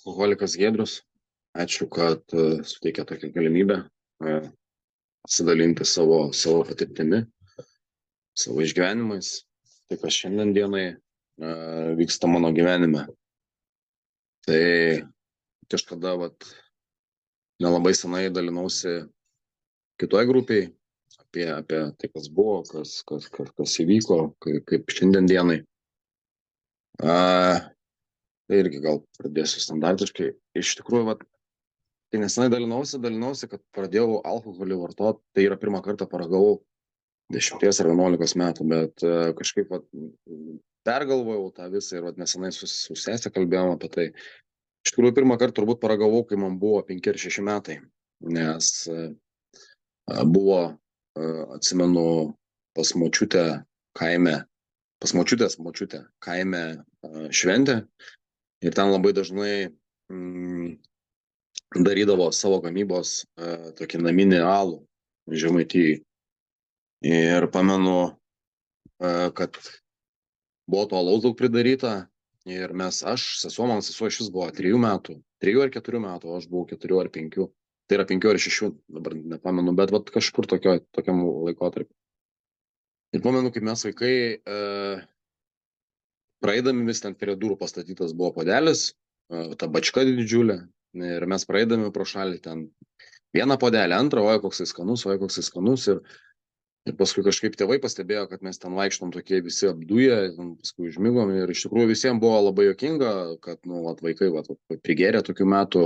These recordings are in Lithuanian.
Alkoholikas Giedrius. Ačiū, kad suteikė tokią galimybę pasidalinti savo patirtimi, savo išgyvenimais, tai kas šiandien dienai vyksta mano gyvenime. Tai kažkada nelabai senai dalinausi kitoj grupiai apie tai, kas buvo, kas įvyko, kaip šiandien dienai. Tai irgi gal pradėsiu standartiškai. Iš tikrųjų, kai nesenai dalinausi, kad pradėjau alkoholį vartoti, tai yra pirmą kartą paragavau 10 ar 11 metų, bet kažkaip pergalvojau tą visą ir nesenai su sesė kalbėjom apie tai. Iš tikrųjų, pirmą kartą turbūt paragavau, kai man buvo 5 ar 6 metai, nes buvo, atsimenu, pas močiutę kaime, pas močiutės močiutę kaime šventė ir ten labai dažnai darydavo savo gamybos tokį naminį alų Žemaitijai. Ir pamenu, kad buvo to alaus daug pridaryta ir mano sesuo iš vis buvo 3 metų, 3 ar 4 metų, o aš buvau 4 ar 5, tai yra 5 ar 6, dabar nepamenu, bet kažkur tokiam laikotarpiu. Ir pamenu, kaip mes vaikai praeidami vis ten prie durų pastatytas buvo puodelis, ta bačka didžiulė, ir mes praeidami pro šalį ten vieną puodelį, antrą, oi koksai skanus, ir paskui kažkaip tėvai pastebėjo, kad mes ten vaikštom tokie visi apduję, paskui užmigom ir iš tikrųjų visiems buvo labai juokinga, kad vaikai prigėrė tokių metų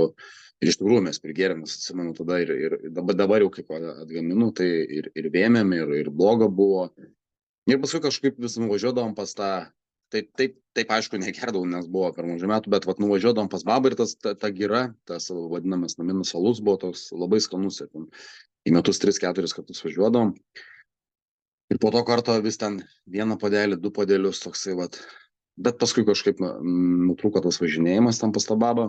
ir iš tikrųjų mes prigėrėm, nes atsimenu tada ir dabar jau kaip atgaminu, tai ir vėmėm, ir bloga buvo. Ir paskui kažkaip vis nuvažiuodavom pas tą, taip aišku negerdavau, nes buvo per mažai metų, bet nuvažiuodavom pas babą ir ta gira, tas vadinamas naminis alus buvo toks labai skanus ir į metus 3-4 kartus važiuodavom. Ir po to karto vis ten vieną puodelį, 2 puodelius toksai bet paskui kažkaip nutrūko tas važinėjimas tam pas tą babą.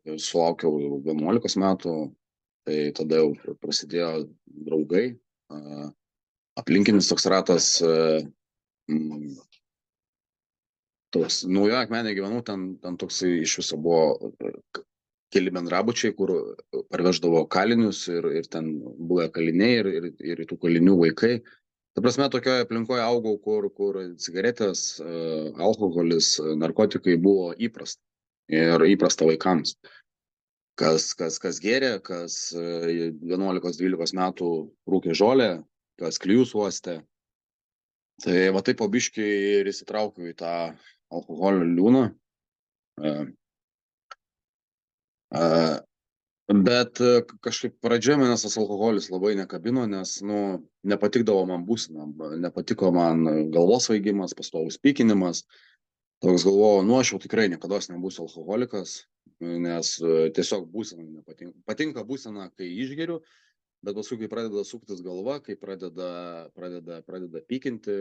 Sulaukiau 11 metų, tai tada jau prasidėjo draugai, aplinkinis toks ratas, toks Naujojo Akmenėje gyvenau, ten toksai iš viso buvo keli bendrabučiai, kur parveždavo kalinius ir ten buvę kaliniai ir tų kalinių vaikai. Ta prasme, tokioje aplinkoje augau, kur cigaretės, alkoholis, narkotikai buvo įprasta. Ir įprasta vaikams. Kas gėrė, kas 11-12 metų rūkė žolę, kas klijus uostė. Tai taip po biškį ir įsitraukiau į tą alkoholio liūną. Bet kažkaip pradžioje manęs tas alkoholis labai nekabino, nes nepatikdavo man būsena, nepatiko man galvos svaigimas, pastovus pykinimas. Toks galvojau, aš jau tikrai niekados nebūsiu alkoholikas, nes tiesiog būsena nepatinka. Patinka būsena, kai išgeriu, bet paskui, kai pradeda suktis galva, kai pradeda pykinti,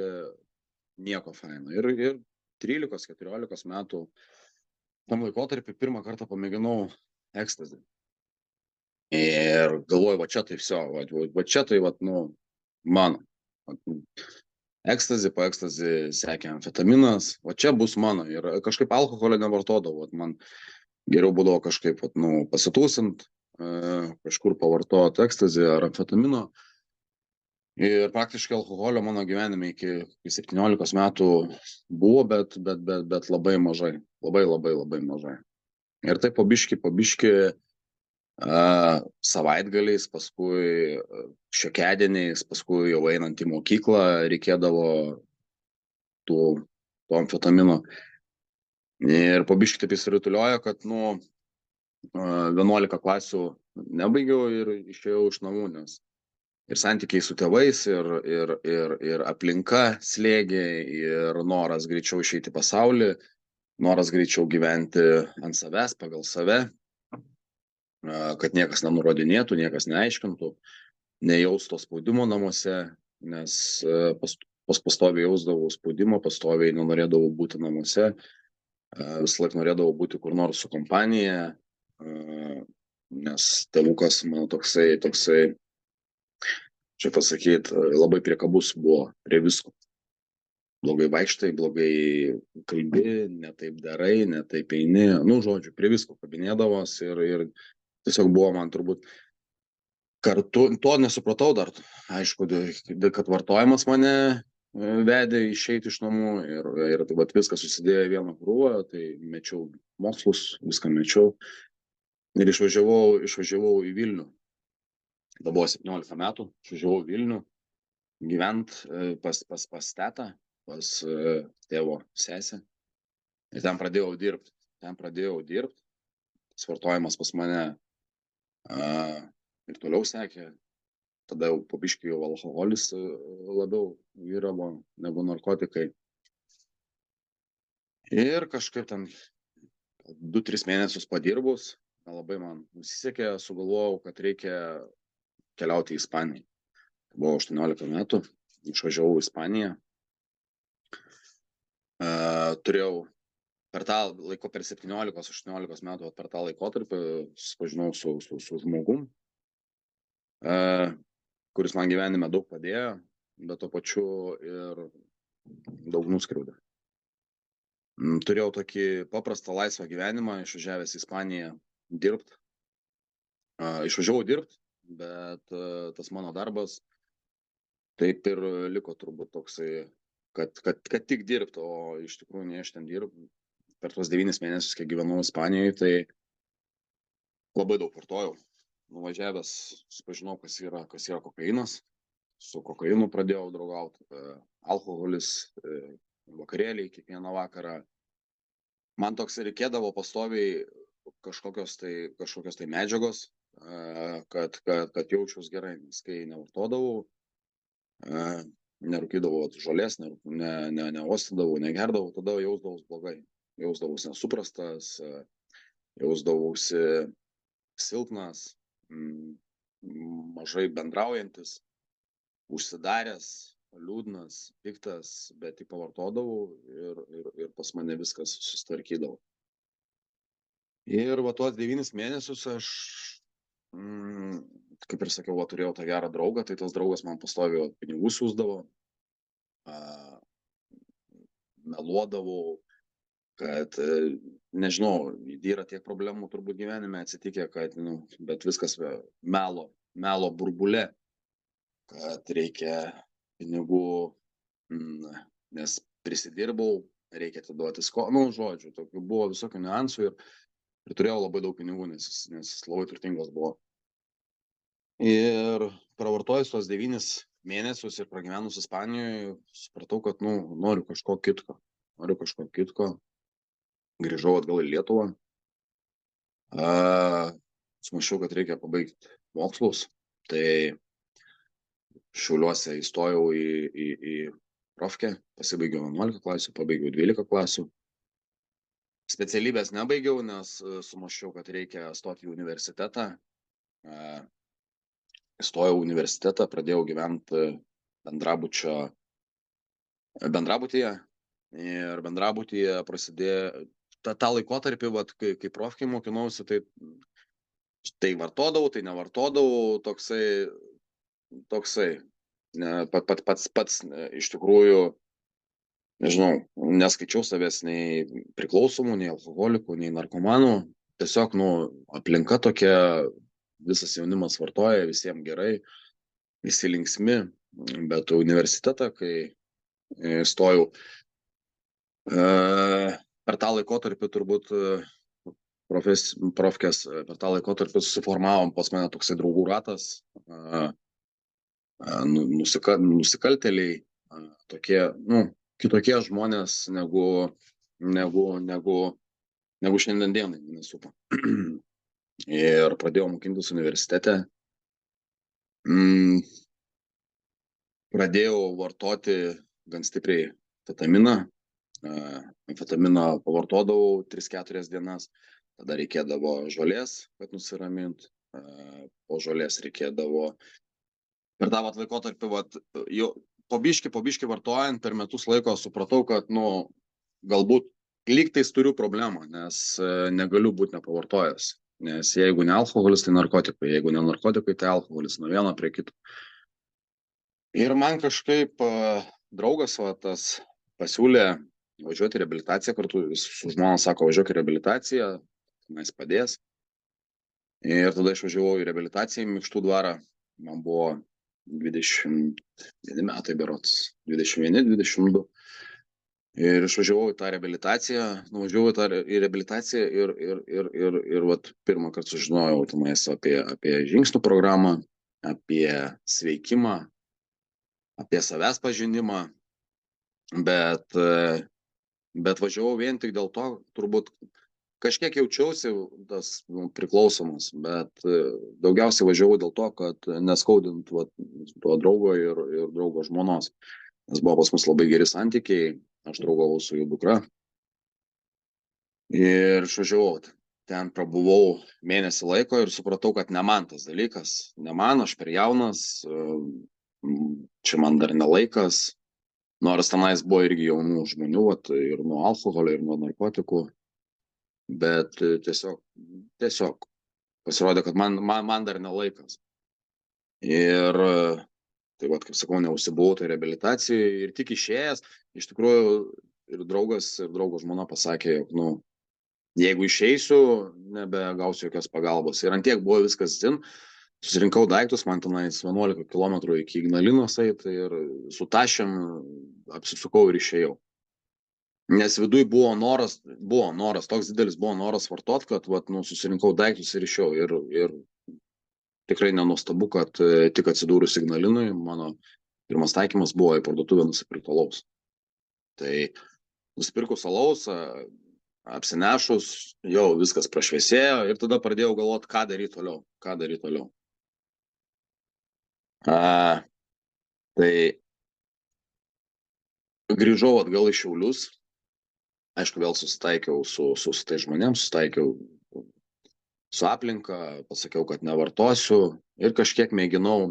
nieko faino. Ir 13-14 metų tam laikotarpį pirmą kartą pamėginau ekstazį. Ir galvoju, čia tai viso, čia tai, mano. Ekstazį, po ekstazį sekė amfetaminas, čia bus mano. Ir kažkaip alkoholio nevartodavau, man geriau būdavo kažkaip, pasitūsint, kažkur pavartoti ekstazį ar amfetamino. Ir praktiškai alkoholio mano gyvenime iki 17 metų buvo, bet labai mažai, labai mažai. Ir taip po biškį savaitgaliais, paskui šiokiadieniais, paskui jau einant į mokyklą reikėdavo to amfetamino. Ir po biškį taip įsirutuliojo, kad 11 klasių nebaigiau ir išėjau iš namų, nes ir santykiai su tėvais, ir aplinka slėgė, ir noras greičiau išeiti į pasaulį, noras greičiau gyventi ant savęs, pagal save, kad niekas nenurodinėtų, niekas neaiškintų, nejaustų spaudimo namuose, nes pastoviai jausdavau spaudimo, pastoviai nenorėdavau būti namuose, visą laiką norėdavau būti kur nors su kompanija, nes tėvukas mano toksai, čia pasakyti, labai priekabus buvo prie visko. blogai vaikštai, blogai kalbi, ne taip darai, ne taip eini, nu, žodžiu, prie visko kabinėdavos ir tiesiog buvo man turbūt kartu, to nesupratau dar, aišku, kad vartojimas mane vedė išeiti iš namų ir tai vat viskas susidėjo į vieną krūvą, tai mečiau mokslus, viską mečiau ir išvažiavau į Vilnių. Tada buvo 17 metų, išvažiavau į Vilnių gyvent pas tetą, pas tėvo sesę ir ten pradėjau dirbti. Tas vartojimas pas mane ir toliau sekė. Tada jau po biškį jau alkoholis labiau vyravo negu narkotikai. Ir kažkaip ten 2-3 mėnesius padirbus, labai man nusisekė, sugalvojau, kad reikia keliauti į Ispaniją. Buvo 18 metų, išvažiavau į Ispaniją. Turėjau per tą laiko, per 17-18 metų, per tą laikotarpį susipažinau su žmogum, kuris man gyvenime daug padėjo, bet to pačiu ir daug nuskriaudė. Turėjau tokį paprastą laisvą gyvenimą, išvažiavęs į Ispaniją dirbti. Išvažiavau dirbti, bet tas mano darbas taip ir liko turbūt toksai, kad tik dirbti, o iš tikrųjų ne aš ten dirbu. Per tuos 9 mėnesius, kai gyvenau Ispanijoje, tai labai daug vartojau. Nuvažiavęs susipažinau, kas yra kokainas. Su kokainu pradėjau draugauti. Alkoholis, vakarėliai kiekvieną vakarą. Man toks reikėdavo pastoviai kažkokios tai medžiagos, kad jaučiaus gerai, nes kai nevartodavau, nerūkydavau žolės, neuostydavau, negerdavau, tada jausdavaus blogai. Jausdavausi nesuprastas, jausdavausi silpnas, mažai bendraujantis, užsidaręs, liūdnas, piktas, bet tik pavartodavau ir pas mane viskas susitvarkydavo. Ir va tuos 9 mėnesius aš, kaip ir sakiau, turėjau tą gerą draugą, tai tas draugas man pastoviai pinigų siųsdavo, meluodavau, kad, nežinau, yra tiek problemų turbūt gyvenime atsitikę, kad, bet viskas melo burbule, kad reikia pinigų, nes prisidirbau, reikia atiduoti skolą, žodžiu, tokių buvo visokių niuansų ir turėjau labai daug pinigų, nes jis labai turtingas buvo. Ir pravartojus tuos 9 mėnesius ir pragyvenus Ispanijoje, supratau, kad, noriu kažko kitko. Grįžau atgal į Lietuvą. Sumačiau, kad reikia pabaigti mokslus. Tai Šiauliuose įstojau į profkę, pasibaigiau 11 klasių, pabaigiau 12 klasių. Specialybės nebaigiau, nes sumačiau, kad reikia stoti į universitetą. Įstojau į universitetą, pradėjau gyventi bendrabutyje. Ir bendrabutyje prasidėjo tą laikotarpį, kai profkėj mokinausi, tai vartodavau, tai nevartodavau, toksai, pats iš tikrųjų, nežinau, neskaičiau savęs nei priklausomų, nei alkoholikų, nei narkomanų, tiesiog, aplinka tokia, visas jaunimas vartoja, visiems gerai, visi linksmi, bet universitetą, kai stojau, per tą laikotarpį turbūt profkės, per tą laikotarpį susiformavom pas mane toksai draugų ratas, nusikaltėliai, tokie, kitokie žmonės negu šiandien dienai mane supa. Ir pradėjau mokintis universitete. Pradėjau vartoti gan stipriai amfetaminą. Amfetaminą pavartodavau 3-4 dienas, tada reikėdavo žolės, kad nusiramint, po žolės reikėdavo per tą laikotarpį, jau po biškį vartojant, per metus laiko supratau, kad, galbūt lygtais turiu problemą, nes negaliu būti nepavartojęs, nes jeigu ne alkoholis, tai narkotikai, jeigu ne narkotikai, tai alkoholis, nuo vieno prie kito. Ir man kažkaip draugas tas pasiūlė važiuoti į reabilitaciją kartu, jis su žmona sako, važiuok į reabilitaciją, tenais padės. Ir tada išvažiavau į reabilitaciją į Mikštų dvarą, man buvo 21 metai berods, 21-22. Ir išvažiavau į tą reabilitaciją, nuvažiavau į reabilitaciją ir vat, pirmą kartą sužinojau tenais apie žingsnių programą, apie sveikimą, apie savęs pažinimą, bet važiavau vien tik dėl to, turbūt kažkiek jaučiausi tas priklausomas, bet daugiausiai važiavau dėl to, kad neskaudint to draugo ir draugo žmonos, nes buvo pas mus labai geri santykiai, aš draugavau su jų dukra ir išvažiavau. Ten prabuvau mėnesį laiko ir supratau, kad ne man tas dalykas, ne man, aš per jaunas, čia man dar nelaikas, nors tenais buvo irgi jaunų žmonių, ir nuo alkoholio, ir nuo narkotikų, bet tiesiog pasirodė, kad man dar nelaikas. Ir tai kaip sakau, neužsibuvau tai reabilitacijai ir tik išėjęs, iš tikrųjų ir draugas, ir draugo žmona pasakė, jog, jeigu išeisiu, nebegausiu jokios pagalbos. Ir antiek buvo viskas susirinkau daiktus, man tenais 11 km iki Ignalinos eiti ir su tašėm apsisukau ir išėjau. Nes viduj buvo noras, toks didelis buvo noras vartot, kad susirinkau daiktus ir išėjau. Ir tikrai nenuostabu, kad tik atsidūrus Ignalinui, mano pirmas taikymas buvo į parduotuvę nusipirkti alaus. Tai nusipirkus alaus, apsinešus, jau viskas prašviesėjo ir tada pradėjau galvoti, ką daryti toliau. Tai grįžau atgal į Šiaulius, aišku, vėl susitaikiau su tai žmonėms, susitaikiau su aplinka, pasakiau, kad nevartosiu ir kažkiek mėginau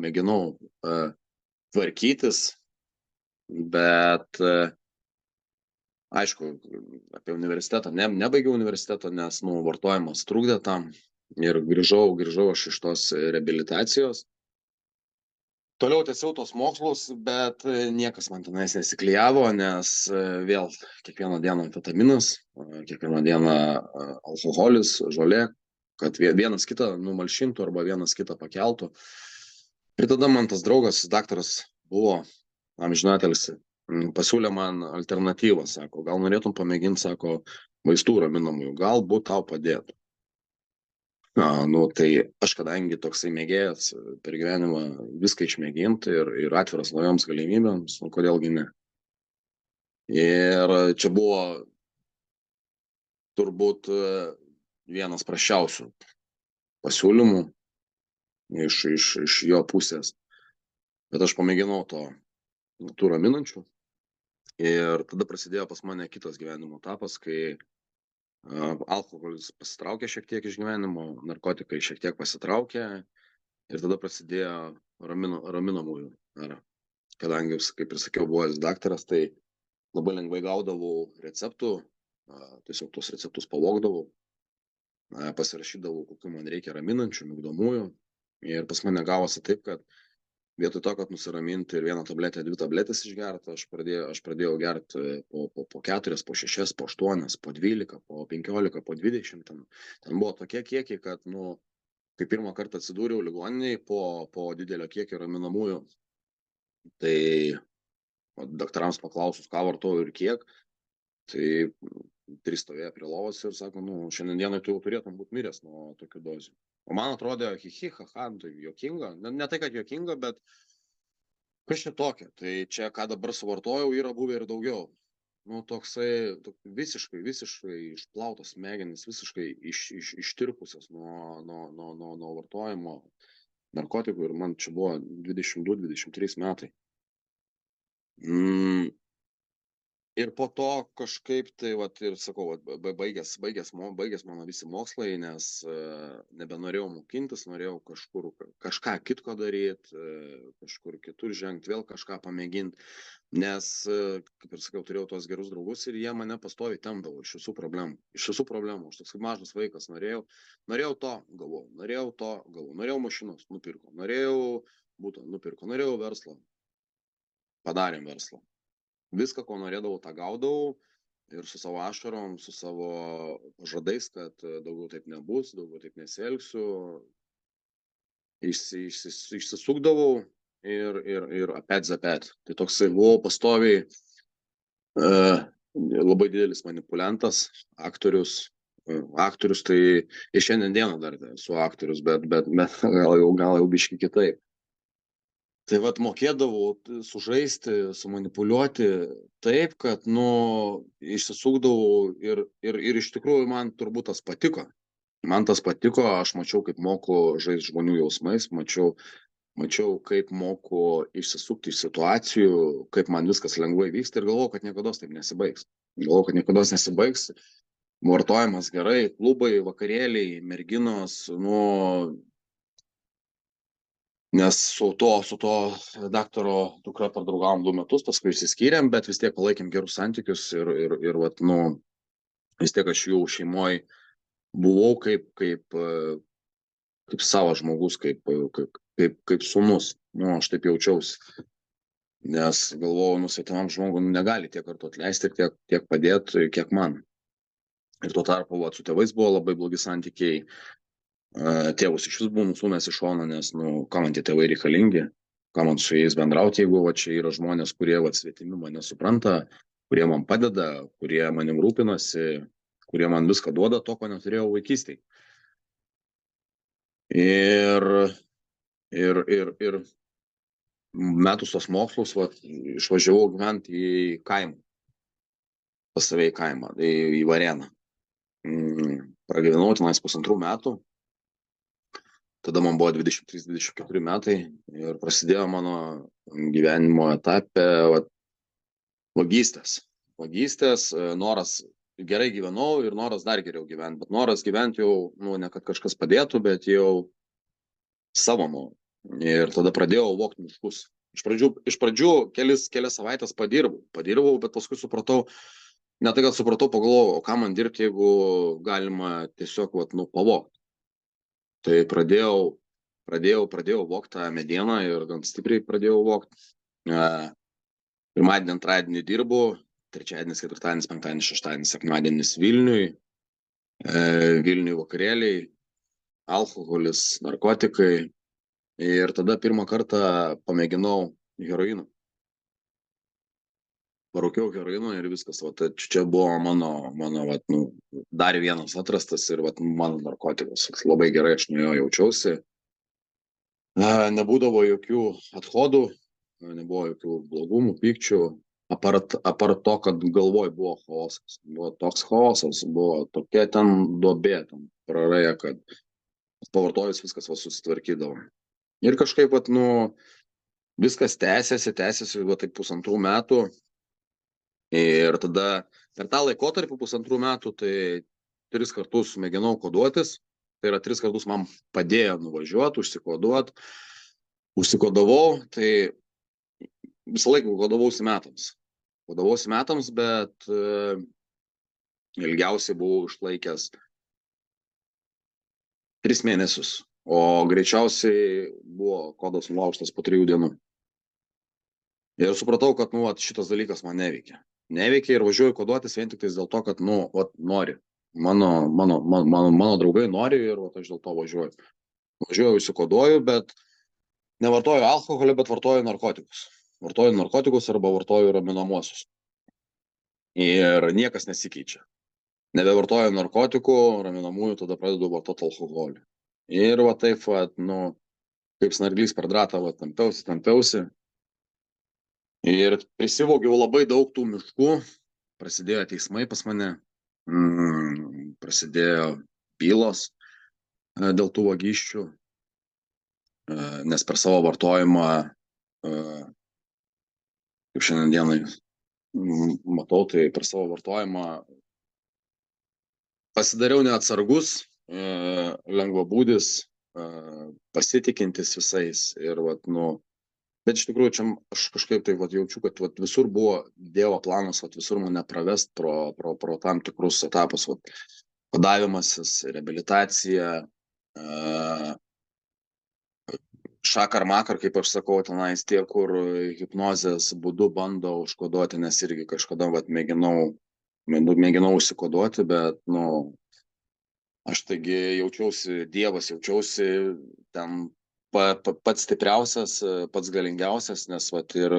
tvarkytis, bet aišku, apie universitetą, nebaigiau universiteto, nes vartojimas trukdė tam ir grįžau aš iš tos reabilitacijos. Toliau tęsiau tos mokslus, bet niekas man tenais nesiklijavo, nes vėl kiekvieną dieną vitaminas, kiekvieną dieną alkoholis, žolė, kad vienas kitą numalšintų arba vienas kitą pakeltų. Ir tada man tas draugas, daktaras buvo, amžinatelis, pasiūlė man alternatyvą, sako, gal norėtum pamėginti, sako, vaistų raminamųjų, galbūt tau padėtų. Tai aš kadangi toksai mėgėjas per gyvenimą viską išmėginti ir atviras naujoms galimybėms, kodėlgi ne. Ir čia buvo turbūt vienas prasčiausių pasiūlymų iš jo pusės. Bet aš pamėginau tų raminančių. Ir tada prasidėjo pas mane kitas gyvenimo etapas, kai alkoholis pasitraukė šiek tiek iš gyvenimo, narkotikai šiek tiek pasitraukė ir tada prasidėjo raminamųjų era. Kadangi, kaip ir sakiau, buvęs daktaras, tai labai lengvai gaudavau receptų, tiesiog tos receptus pavogdavau, pasirašydavau, kokių man reikia raminančių, migdomųjų. Ir pas mane gavosi taip, kad vietoj to, kad nusiraminti ir 1 tabletę, 2 tabletės išgerti, aš pradėjau gerti po 4, po 6, po 8, po 12, po 15, po 20. Ten buvo tokie kiekiai, kad, kai pirmą kartą atsidūriau ligoninėje po didelio kiekio raminamųjų, tai daktarams paklausus, ką vartoju ir kiek, tai 3 stovėjo prie lovos ir sako, šiandien dienai tu jau turėtum būti miręs nuo tokių dozių. O man atrodė, haha, tai juokinga. Ne tai, kad juokinga, bet kas čia tokia. Tai čia, ką dabar suvartojau, yra buvę ir daugiau. Toksai visiškai išplautos smegenys, visiškai ištirpusios nuo vartojimo narkotikų ir man čia buvo 22-23 metai. Ir po to kažkaip tai, ir sakau, baigęs mano visi mokslai, nes nebenorėjau mokintis, norėjau kažką kitko daryti, kažkur kitur žengti, vėl kažką pamėginti, nes, kaip ir sakiau, turėjau tos gerus draugus ir jie mane pastoviai tempdavo iš visų problemų, aš toks kaip mažas vaikas, norėjau to, gavau, norėjau mašinos, nupirko, norėjau būtų, nupirko, norėjau verslo, padarėm verslą. viską, ko norėdavau, tą gaudavau. Ir su savo ašarom, su savo pažadais, kad daugiau taip nebus, daugiau taip nesielgsiu. Išsisukdavau ir apet zapet. Tai toksai buvau pastoviai labai didelis manipuliantas, aktorius. Aktorius tai ir šiandien dieną dar esu aktorius, bet gal jau biški kitaip. Tai vat mokėdavau sužaisti, sumanipuliuoti taip, kad, išsisukdavau ir iš tikrųjų man turbūt tas patiko. Man tas patiko, aš mačiau, kaip moku žaisti žmonių jausmais, mačiau, kaip moku išsisukti iš situacijų, kaip man viskas lengvai vyksta ir galvojau, kad niekada taip nesibaigs. Vartojimas gerai, klubai, vakarėliai, merginos, nes su to daktaro dukra pardraugavom 2 metus, paskui išsiskyrėm, bet vis tiek palaikėm gerus santykius ir vat, vis tiek aš jų šeimoj buvau kaip savas žmogus, kaip sūnus. Aš taip jaučiausi. Nes galvojau, svetimam žmogui negali tiek kartų atleisti ir tiek padėti, kiek man. Ir tuo tarpu su tėvais buvo labai blogi santykiai. Tėvus iš vis buvo nusūmęs iš šono, nes, kam man tie tėvai reikalingi, kam man su jais bendrauti, jeigu čia yra žmonės, kurie svetimi mane supranta, kurie man padeda, kurie manim rūpinasi, kurie man viską duoda to, ko neturėjau vaikystėje. Ir metus tos mokslus išvažiavau gyventi į kaimą, pas save į kaimą, į Varėną. Pragyvenau tenais 1,5 metų. Tada man buvo 23-24 metai ir prasidėjo mano gyvenimo etape vagystės. Noras, gerai gyvenau ir noras dar geriau gyventi, bet noras gyventi jau, ne kad kažkas padėtų, bet jau savo noriu. Ir tada pradėjau vogti miškus. Iš pradžių kelias savaitės padirbau, bet paskui supratau, ne tai, kad supratau, pagalvojau, o ką man dirbti, jeigu galima tiesiog pavogti. Tai pradėjau vogti tą medieną ir gan stipriai pradėjau vogti. Pirmadienį, antradienį dirbu, trečiadienis, ketvirtadienis, penktadienis, šeštadienis, sekmadienis Vilniui vakarėliai, alkoholis, narkotikai. Ir tada pirmą kartą pamėginau heroiną. Parūkiau heroiną ir viskas. Čia buvo mano dar vienas atrastas ir mano narkotikas. Labai gerai aš nuo jo jaučiausi. Nebūdavo jokių athodų, nebuvo jokių blogumų, pykčių. Apart to, kad galvoj buvo chaosas. Buvo toks chaosas, buvo tokia ten duobė, ten praraja, kad pavartojus viskas susitvarkydavo. Ir kažkaip, viskas tęsiasi, taip 1,5 metų. Ir tada per tą laikotarpį 1,5 metų, tai 3 kartus mėginau koduotis. Tai yra 3 kartus man padėjo nuvažiuoti, užsikoduoti. Užsikodavau, tai visą laiką kodavausi metams. Bet ilgiausiai buvau išlaikęs 3 mėnesius. O greičiausiai buvo kodas nulaužtas po 3 dienų. Ir supratau, kad šitas dalykas man neveikia. Neveikia ir važiuoju koduotis vien tik dėl to, kad nori. Mano draugai nori ir aš dėl to važiuoju. Važiuoju, įsikoduoju, bet nevartoju alkoholio, bet vartoju narkotikus. Vartoju narkotikus arba vartoju raminamuosius. Ir niekas nesikeičia. Nebevartoju narkotikų, raminamųjų, tada pradedu vartoti alkoholį. Ir taip, kaip snarglys per dratą, tampiausi. Ir prisivogiau labai daug tų miškų, prasidėjo teismai pas mane, prasidėjo bylos dėl tų vagysčių, nes per savo vartojimą, kaip šiandien dienai matau, tai per savo vartojimą pasidariau neatsargus, lengvabūdis, pasitikintis visais ir bet iš tikrųjų čia aš kažkaip tai jaučiu, kad visur buvo Dievo planas, visur mane pravest pro tam tikrus etapus, padavimasis, reabilitacija, šakar makar, kaip aš sakau, tenais tie, kur hipnozės būdu bando užkoduoti, nes irgi kažkada vat, mėginau užsikoduoti, bet, nu, aš taigi jaučiausi dievas, jaučiausi ten pats stipriausias, pats galingiausias, nes vat, ir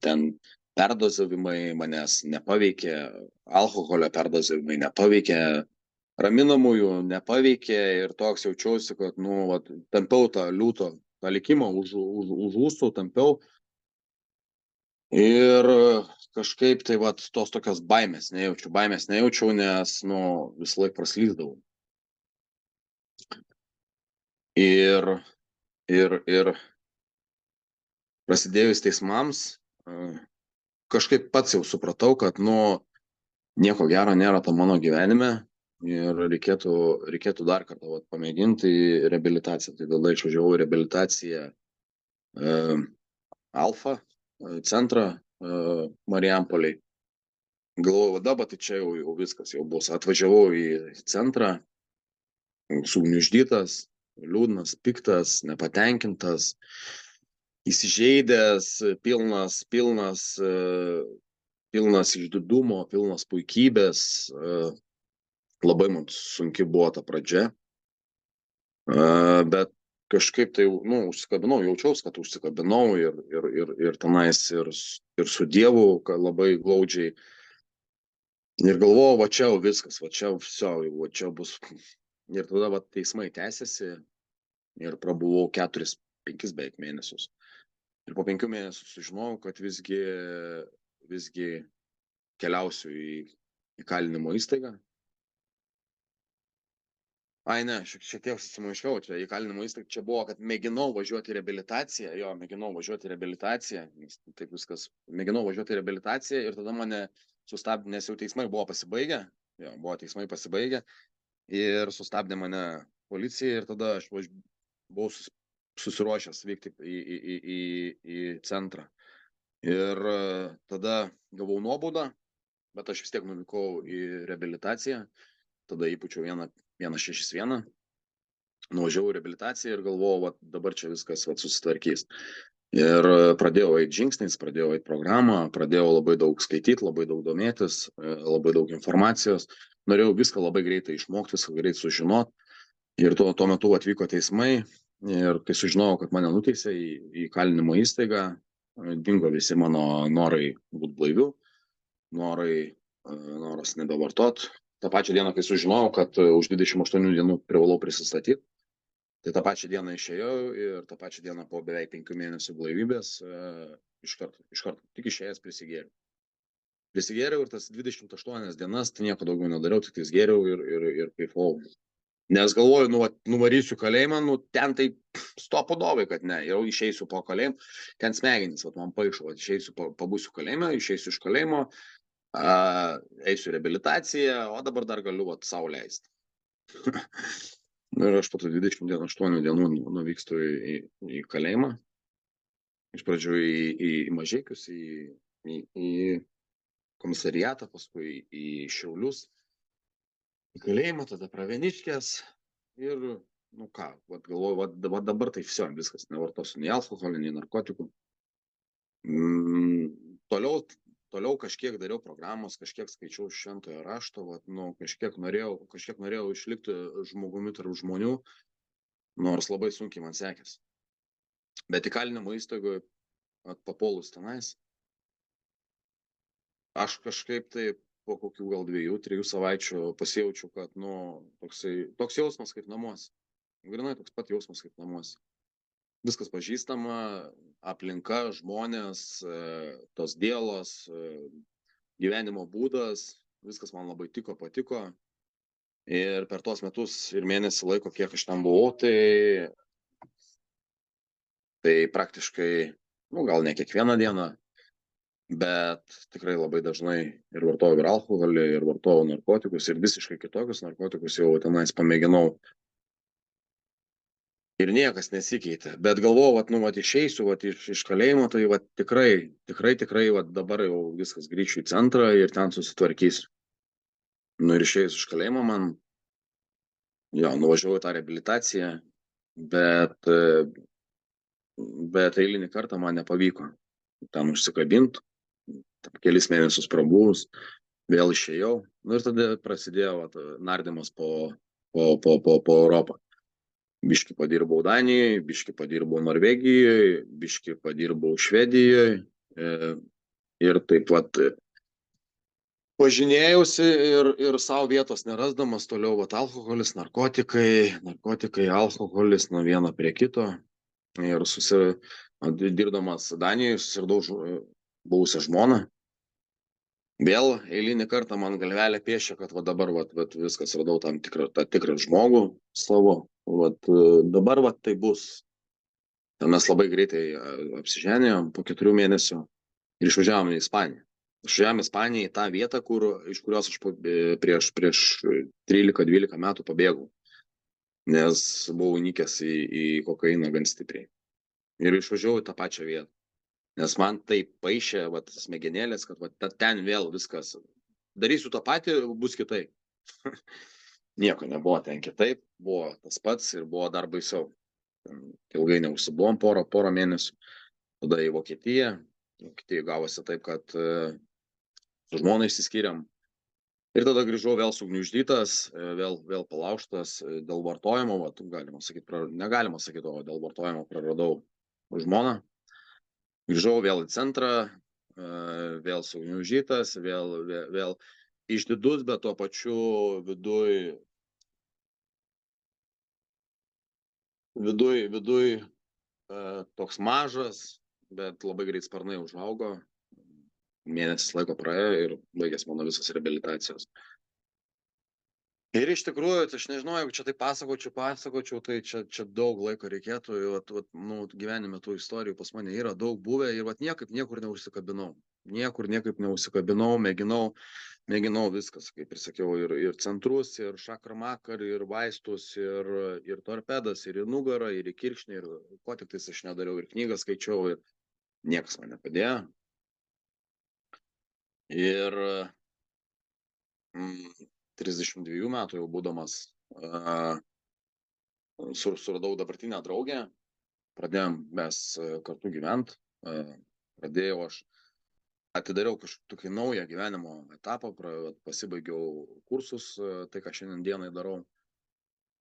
ten perdozavimai manęs nepaveikė, alkoholio perdozavimai nepaveikė, raminamųjų nepaveikė ir toks jaučiausi, kad, nu, vat, tampiau tą liūto, tą likimą už ūsų, tampiau ir kažkaip tai vat, tos tokios baimės nejaučiau, nes, nu, visą laiką praslyzdavau. Ir prasidėjus teismams, kažkaip pats jau supratau, kad, nu, nieko gero nėra tam mano gyvenime ir reikėtų dar kartą vat, pamėginti reabilitaciją. Tai tada išvažiavau į reabilitaciją Alfa centrą Mariampoliai. Galvojau, dabar tai čia jau viskas jau bus. Atvažiavau į centrą, sugniuždytas, liūdnas, piktas, nepatenkintas, įsižeidęs, pilnas išdidumo, pilnas puikybės. Labai man sunki buvo ta pradžia, bet kažkaip tai, nu, užsikabinau, jaučiausi, kad užsikabinau ir tenais ir su Dievu labai glaudžiai. Ir galvojau, va čia jau viskas, va čia va čia bus. Ir tada va, teismai tęsiasi ir prabuvau 4-5 beveik mėnesius. Ir po 5 mėnesių sužinojau, kad visgi keliausiu į įkalinimo įstaigą. Ai ne, šiek tiek susimaišiau, čia įkalinimo įstaiga, čia buvo, kad mėginau važiuoti į reabilitaciją, nes taip viskas, mėginau važiuoti į reabilitaciją ir tada mane sustabdė, nes jau teismai buvo pasibaigę ir sustabdė mane policija ir tada aš buvau susiruošęs vykti į centrą. Ir tada gavau nuobaudą, bet aš vis tiek nuvykau į reabilitaciją, tada įpučiau 161, nuvažiavau į reabilitaciją ir galvojau, dabar čia viskas susitvarkys. Ir pradėjau eiti žingsniais, pradėjau eiti programą, pradėjau labai daug skaityti, labai daug domėtis, labai daug informacijos. Norėjau viską labai greitai išmokti, viską greitai sužinoti. Ir tuo metu atvyko teismai ir kai sužinojau, kad mane nuteisė į įkalinimo įstaigą, dingo visi mano norai būti blaiviu, noras nebevartot. Ta pačią dieną, kai sužinojau, kad už 28 dienų privalau prisistatyti, tai tą pačią dieną išėjau ir tą pačią dieną po beveik 5 mėnesių blaivybės iš karto, tik išėjęs prisigėriau. Prisigėriau ir tas 28 dienas, tai nieko daugiau nedariau, tik tais gėriau ir kaifau. Nes galvoju, nuvarysiu kalėjimą, ten tai stopudovai, kad ne, jau išeisiu po kalėjimą, ten smegenys, man paišo, išeisiu, pabūsiu kalėjimą, išeisiu iš kalėjimo, eisiu reabilitaciją, o dabar dar galiu sau leisti. Ir aš po to 28 dienų nuvykstu į kalėjimą. Iš pradžių į Mažeikius, į komisariatą, paskui į Šiaulius, į kalėjimą, tada Pravieniškės. Ir, galvoju, dabar tai viskas, nevartosiu nei alkoholio, nei narkotikų. Toliau kažkiek dariau programos, kažkiek skaičiau šventojo rašto, kažkiek norėjau išlikti žmogumi tarp žmonių, nors labai sunkiai man sekėsi. Bet įkalinimo įstaigoje papuolus tenais, aš kažkaip tai po kokių gal 2-3 savaičių pasijaučiau, kad toks jausmas kaip namuose. Grinai toks pat jausmas kaip namuose. Viskas pažįstama, aplinka, žmonės, tos dielos, gyvenimo būdas, viskas man labai patiko. Ir per tuos metus ir mėnesį laiko, kiek aš ten buvau, tai praktiškai, gal ne kiekvieną dieną, bet tikrai labai dažnai ir vartojau ir alkoholį, ir vartojau narkotikus, ir visiškai kitokius narkotikus jau tenais pamėginau. Ir niekas nesikeitė, bet galvojau, išeisiu iš kalėjimo, tai tikrai dabar jau viskas grįšiu į centrą ir ten susitvarkysiu. Ir išėjus iš kalėjimo nuvažiavau į tą reabilitaciją, bet bet eilinį kartą man nepavyko ten užsikabinti, kelis mėnesius prabuvus, vėl išėjau, nu ir tada prasidėjo vat, nardymas po Europą. Biški padirbau Danijoje, biški padirbau Norvegijoje, biški padirbau Švedijoje ir taip pat važinėjausi ir savo vietos nerasdamas toliau, vat, alkoholis, narkotikai, alkoholis nuo vieno prie kito. Ir dirbdamas Danijoje susiradau buvusią žmoną. Vėl eilinį kartą man galvelė piešia, kad va dabar viskas radau tą tikrą žmogų savo. Dabar tai bus. Tai mes labai greitai apsiženėjom po 4 mėnesių ir išvažiavom į Ispaniją. Išvažiavom į Ispaniją į tą vietą, iš kurios aš prieš 13-12 metų pabėgau, nes buvau įnikęs į kokainą gan stipriai. Ir išvažiavau į tą pačią vietą. Nes man tai paišė smegenėlės, kad ten vėl viskas. Darysiu tą patį, bus kitaip. Nieko nebuvo ten kitaip, buvo tas pats ir buvo dar baisiau. Ilgai neužsibuvom porą mėnesių. Tada į Vokietiją. Vokietijoje gavosi taip, kad su žmona išsiskyrėm. Ir tada grįžau vėl sugniuždytas, vėl palaužtas dėl vartojimo. Galima sakyti, negalima sakyti, o dėl vartojimo praradau žmoną. Grįžau vėl į centrą, vėl sugniuždytas, vėl išdidus, bet tuo pačiu viduj toks mažas, bet labai greit sparnai užaugo. Mėnesis laiko praėjo ir baigės mano visos reabilitacijos. Ir iš tikrųjų, aš nežinau, jeigu čia tai pasakočiau, tai čia daug laiko reikėtų. Gyvenime tų istorijų pas mane yra daug buvę ir niekur neužsikabinau. Niekaip neužsikabinau, mėginau viskas, kaip ir sakiau, ir centrus, ir šakramakar, ir vaistus, ir torpedas, ir į nugarą, ir į kirkšnį, ir ko tik tais aš nedariau, ir knygą skaičiau, ir niekas man nepadėjo. Ir 32 metų jau būdamas suradau dabartinę draugę, pradėjom mes kartu gyventi, aš atidariau kažkokį naują gyvenimo etapą, pasibaigiau kursus, tai ką šiandien dienai darau,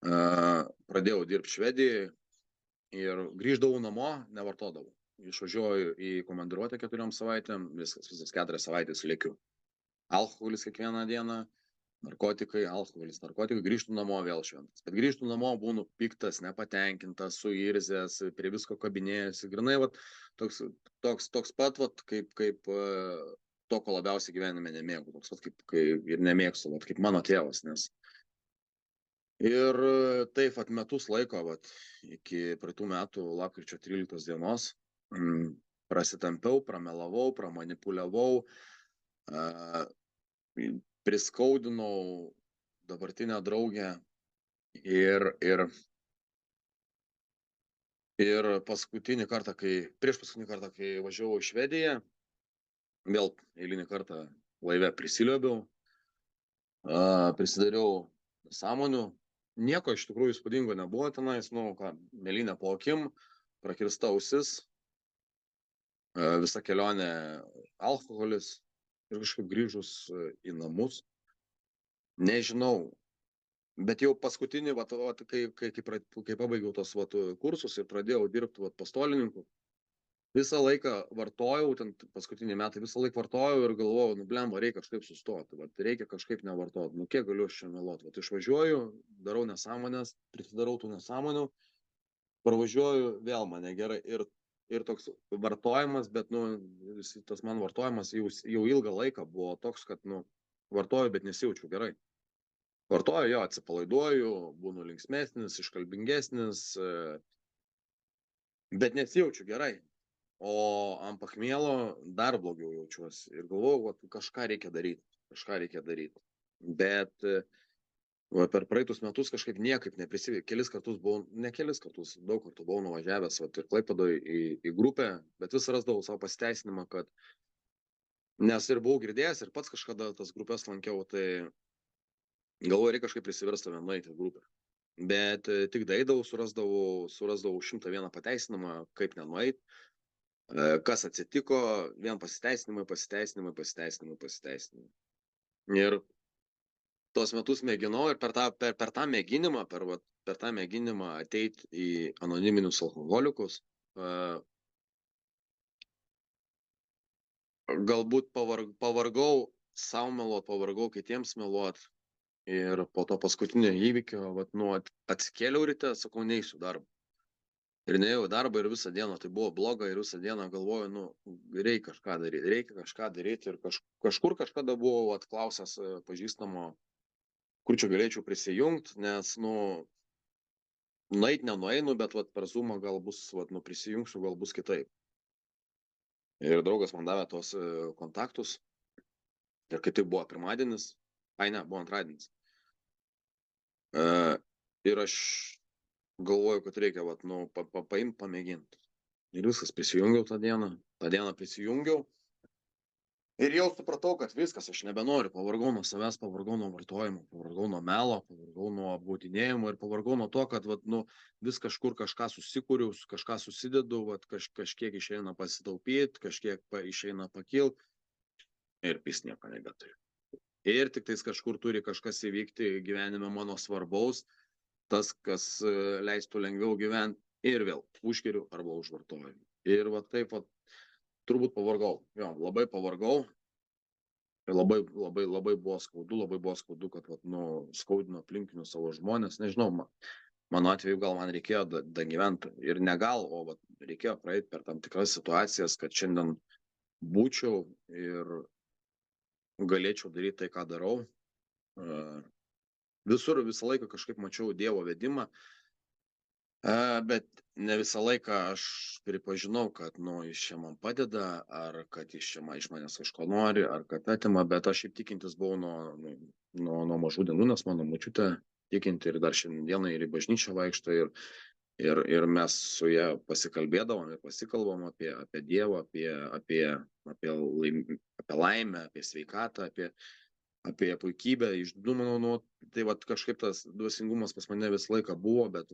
pradėjau dirbti Švedijoje ir grįždavau namo, nevartodavau. Išvažiuoju į komandiruotę 4 savaitėm, visas 4 savaitės lėkiu. Alkoholis kiekvieną dieną, narkotikai, grįžtų namo vėl šventas. Bet grįžtų namo, būnu piktas, nepatenkintas, suirzęs, prie visko kabinėjasi. Grinai, toks pat, kaip to, ko labiausiai gyvenime nemėgau. Toks pat, kaip ir nemėgstu, kaip mano tėvas. Ir taip, metus laiko, iki praeitų metų lapkričio 13 dienos, prasitampiau, pramelavau, pramanipuliavau, priskaudinau dabartinę draugę ir prieš paskutinį kartą, kai važiavau į Švediją, vėl eilinį kartą laive prisiliobiau, prisidariau nesąmonių, nieko iš tikrųjų įspūdingo nebuvo tenais, mėlynė po akim, prakirsta ausis, visa kelionė alkoholis. Ir kažkaip grįžus į namus, nežinau, bet jau paskutinį, kai pabaigiau tos kursus ir pradėjau dirbti pastolininku, visą laiką vartojau, ten paskutiniai metai visą laiką vartojau ir galvojau, blemba, reikia kažkaip sustoti, reikia kažkaip nevartoti, kiek galiu aš čia meluoti, išvažiuoju, darau nesąmonės, prisidarau tų nesąmonių, parvažiuoju, vėl mane gerai ir toks vartojimas, bet tas man vartojimas jau ilgą laiką buvo toks, kad vartoju, bet nesijaučiu gerai. Vartoju, jo, atsipalaiduoju, būnu linksmesnis, iškalbingesnis, bet nesijaučiu gerai. O ant pachmielo dar blogiau jaučiuosi ir galvoju, kažką reikia daryti. Bet per praeitus metus kažkaip niekaip neprisidėjau. Daug kartų buvau nuvažiavęs ir Klaipėdoje į grupę, bet vis rasdavau savo pasiteisinimą, kad nes ir buvau girdėjęs ir pats kažkada tas grupės lankiau, tai galvoju, reikia kažkaip prisiversti nueiti į grupę. Bet tik daeidavau, surasdavau 101 pateisinimą, kaip nenueit, kas atsitiko, vien pasiteisinimai. Ir tuos metus mėginau ir per tą mėginimą, per tą mėginimą ateiti į anoniminius alkoholikus, galbūt pavargau sau meluot, pavargau kitiems meluot. Ir po to paskutinio įvykio, atsikėliau ryte, sakau, neisiu darbą. Ir neėjau į darbą ir visą dieną tai buvo bloga ir visą dieną galvoju, reikia kažką daryti. Ir kažkur kažkada buvau atklausęs pažįstamo, kur čia galėčiau prisijungti, nes, nueit nenueinu, bet per Zoomą gal bus, prisijungsiu, gal bus kitaip. Ir draugas man davė tos kontaktus. Ir kai tai buvo pirmadienis, buvo antradienis. Ir aš galvoju, kad reikia, paimti, pamėginti. Ir viskas, prisijungiau tą dieną prisijungiau. Ir jau supratau, kad viskas, aš nebenoriu, pavargau nuo savęs, pavargau nuo vartojimo, pavargau nuo melo, pavargau nuo apgaudinėjimo ir pavargau nuo to, kad, vis kažkur kažką susikūriau, kažką susidedu, kažkiek išeina pasitaupyti, kažkiek išeina pakilti ir vis nieko nebeturiu. Ir tik tais kažkur turi kažkas įvykti gyvenime mano svarbaus, tas, kas leistų lengviau gyventi ir vėl užgeriu arba užvartoju. Ir taip, turbūt pavargau. Jo, labai pavargau. Ir labai buvo skaudu, kad skaudino aplinkinius savo žmonės. Nežinau, mano atveju gal man reikėjo dagyventi ir ne gal, o reikėjo praeiti per tam tikras situacijas, kad šiandien būčiau ir galėčiau daryti tai, ką darau. Visą laiką kažkaip mačiau Dievo vedimą, bet ne visą laiką aš pripažinau, kad jis čia man padeda, ar kad jis čia iš manęs kažko nori, ar kad atima, bet aš šiaip tikintis buvau nuo mažų dienų, nes mano močiutė tikinti ir dar šiandieną ir į bažnyčią vaikšto ir mes su ja pasikalbėdavom ir pasikalbam apie Dievą, apie laimę, apie sveikatą, apie puikybę, išdidumą, tai kažkaip tas dvasingumas pas mane visą laiką buvo, bet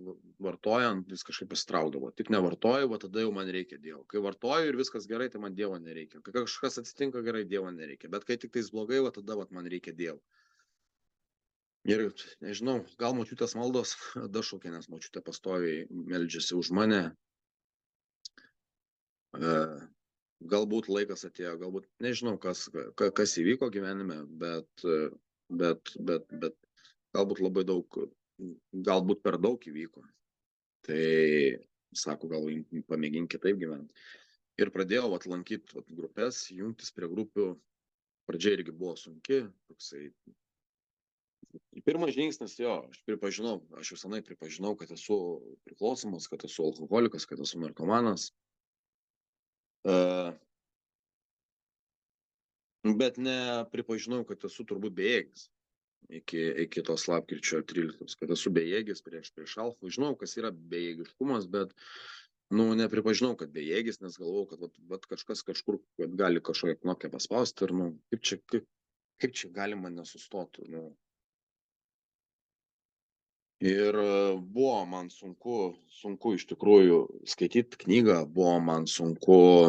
vartojant vis kažkaip pasitraukdavo. Tik nevartoju, tada jau man reikia Dievo. Kai vartoju ir viskas gerai, tai man Dievo nereikia. Kai kažkas atsitinka gerai, Dievo nereikia. Bet kai tik tais blogai, tada man reikia Dievo. Ir nežinau, gal močiutės maldos dašaukė, nes močiutė pastoviai meldžiasi už mane. Galbūt laikas atėjo, galbūt nežinau, kas įvyko gyvenime, bet galbūt labai daug, galbūt per daug įvyko. Tai, sako, gal pamėgink kitaip gyventi. Ir pradėjau lankyti grupės, jungtis prie grupių. Pradžia irgi buvo sunki, toksai. Pirmas žingsnis, aš jau senai pripažinau, kad esu priklausomas, kad esu alkoholikas, kad esu narkomanas. Bet nepripažinau, kad esu turbūt bejėgis iki tos lapkričio 13, kad esu bejėgis prieš alkoholį. Žinau, kas yra bejėgiškumas, bet nepripažinau, kad bejėgis, nes galvojau, kad kažkas kažkur gali kažkokią knopkę paspausti ir kaip čia galima nesustoti. Ir buvo man sunku iš tikrųjų skaityti knygą, buvo man sunku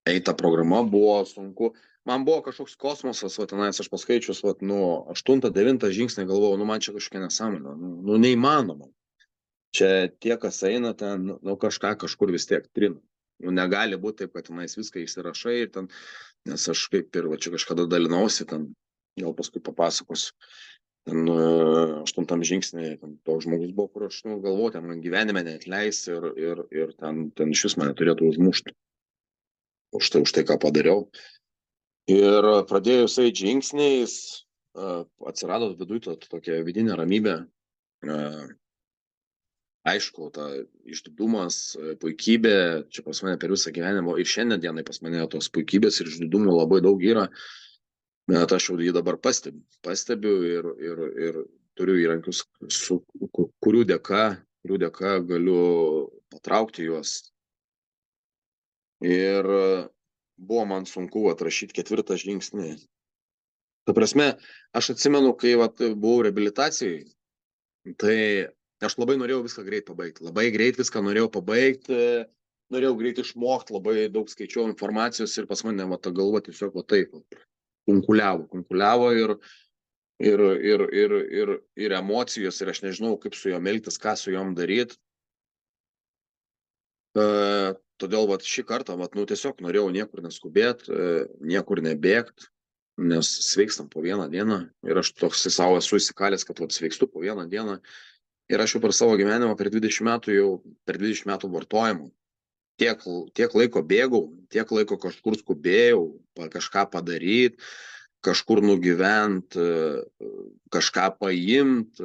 eiti tą programą, buvo sunku. Man buvo kažkoks kosmosas, tenais aš paskaičius, 8-9 žingsnį galvojau, man čia kažkokia nesąmonė, neįmanoma. Čia tie, kas eina ten, kažkur vis tiek trina. Negali būti taip, kad tenais viską įsirašai ir ten, nes aš kaip ir čia kažkada dalinausi, ten gal paskui papasakosiu. Ten 8 žingsnį, toks žmogus buvo, kur aš galvoju, ten man gyvenime neatleis ir ten iš vis mane turėtų užmušti. Už tai, ką padariau. Ir pradėjus eiti žingsniais, atsirado viduje tokia vidinė ramybė. Aišku, ta išdidumas, puikybė, čia pas mane per visą gyvenimą ir šiandien dienai pas mane tos puikybės ir išdidumo labai daug yra. Bet aš jau jį dabar pastebiu ir turiu įrankius, kurių dėka galiu patraukti juos. Ir buvo man sunku atrašyti 4 žingsnį. Ta prasme, aš atsimenu, kai vat, buvau reabilitacijai, tai aš labai norėjau viską greit pabaigti. Labai greit viską norėjau pabaigti, norėjau greit išmokti, labai daug skaičiau informacijos ir pas mane va, ta galva tiesiog va taip kunkuliavo ir emocijos ir aš nežinau, kaip su juom elgtis, ką su juom daryti. Todėl vat, šį kartą vat, nu, tiesiog norėjau niekur neskubėti, niekur nebėgti, nes sveikstam po vieną dieną ir aš toks į savo esu įsikalęs, kad vat, sveikstu po vieną dieną ir aš jau per savo gyvenimą per 20 metų jau per 20 metų vartojimų tiek laiko bėgau, tiek laiko kažkur skubėjau, kažką padaryti, kažkur nugyvent, kažką paimt,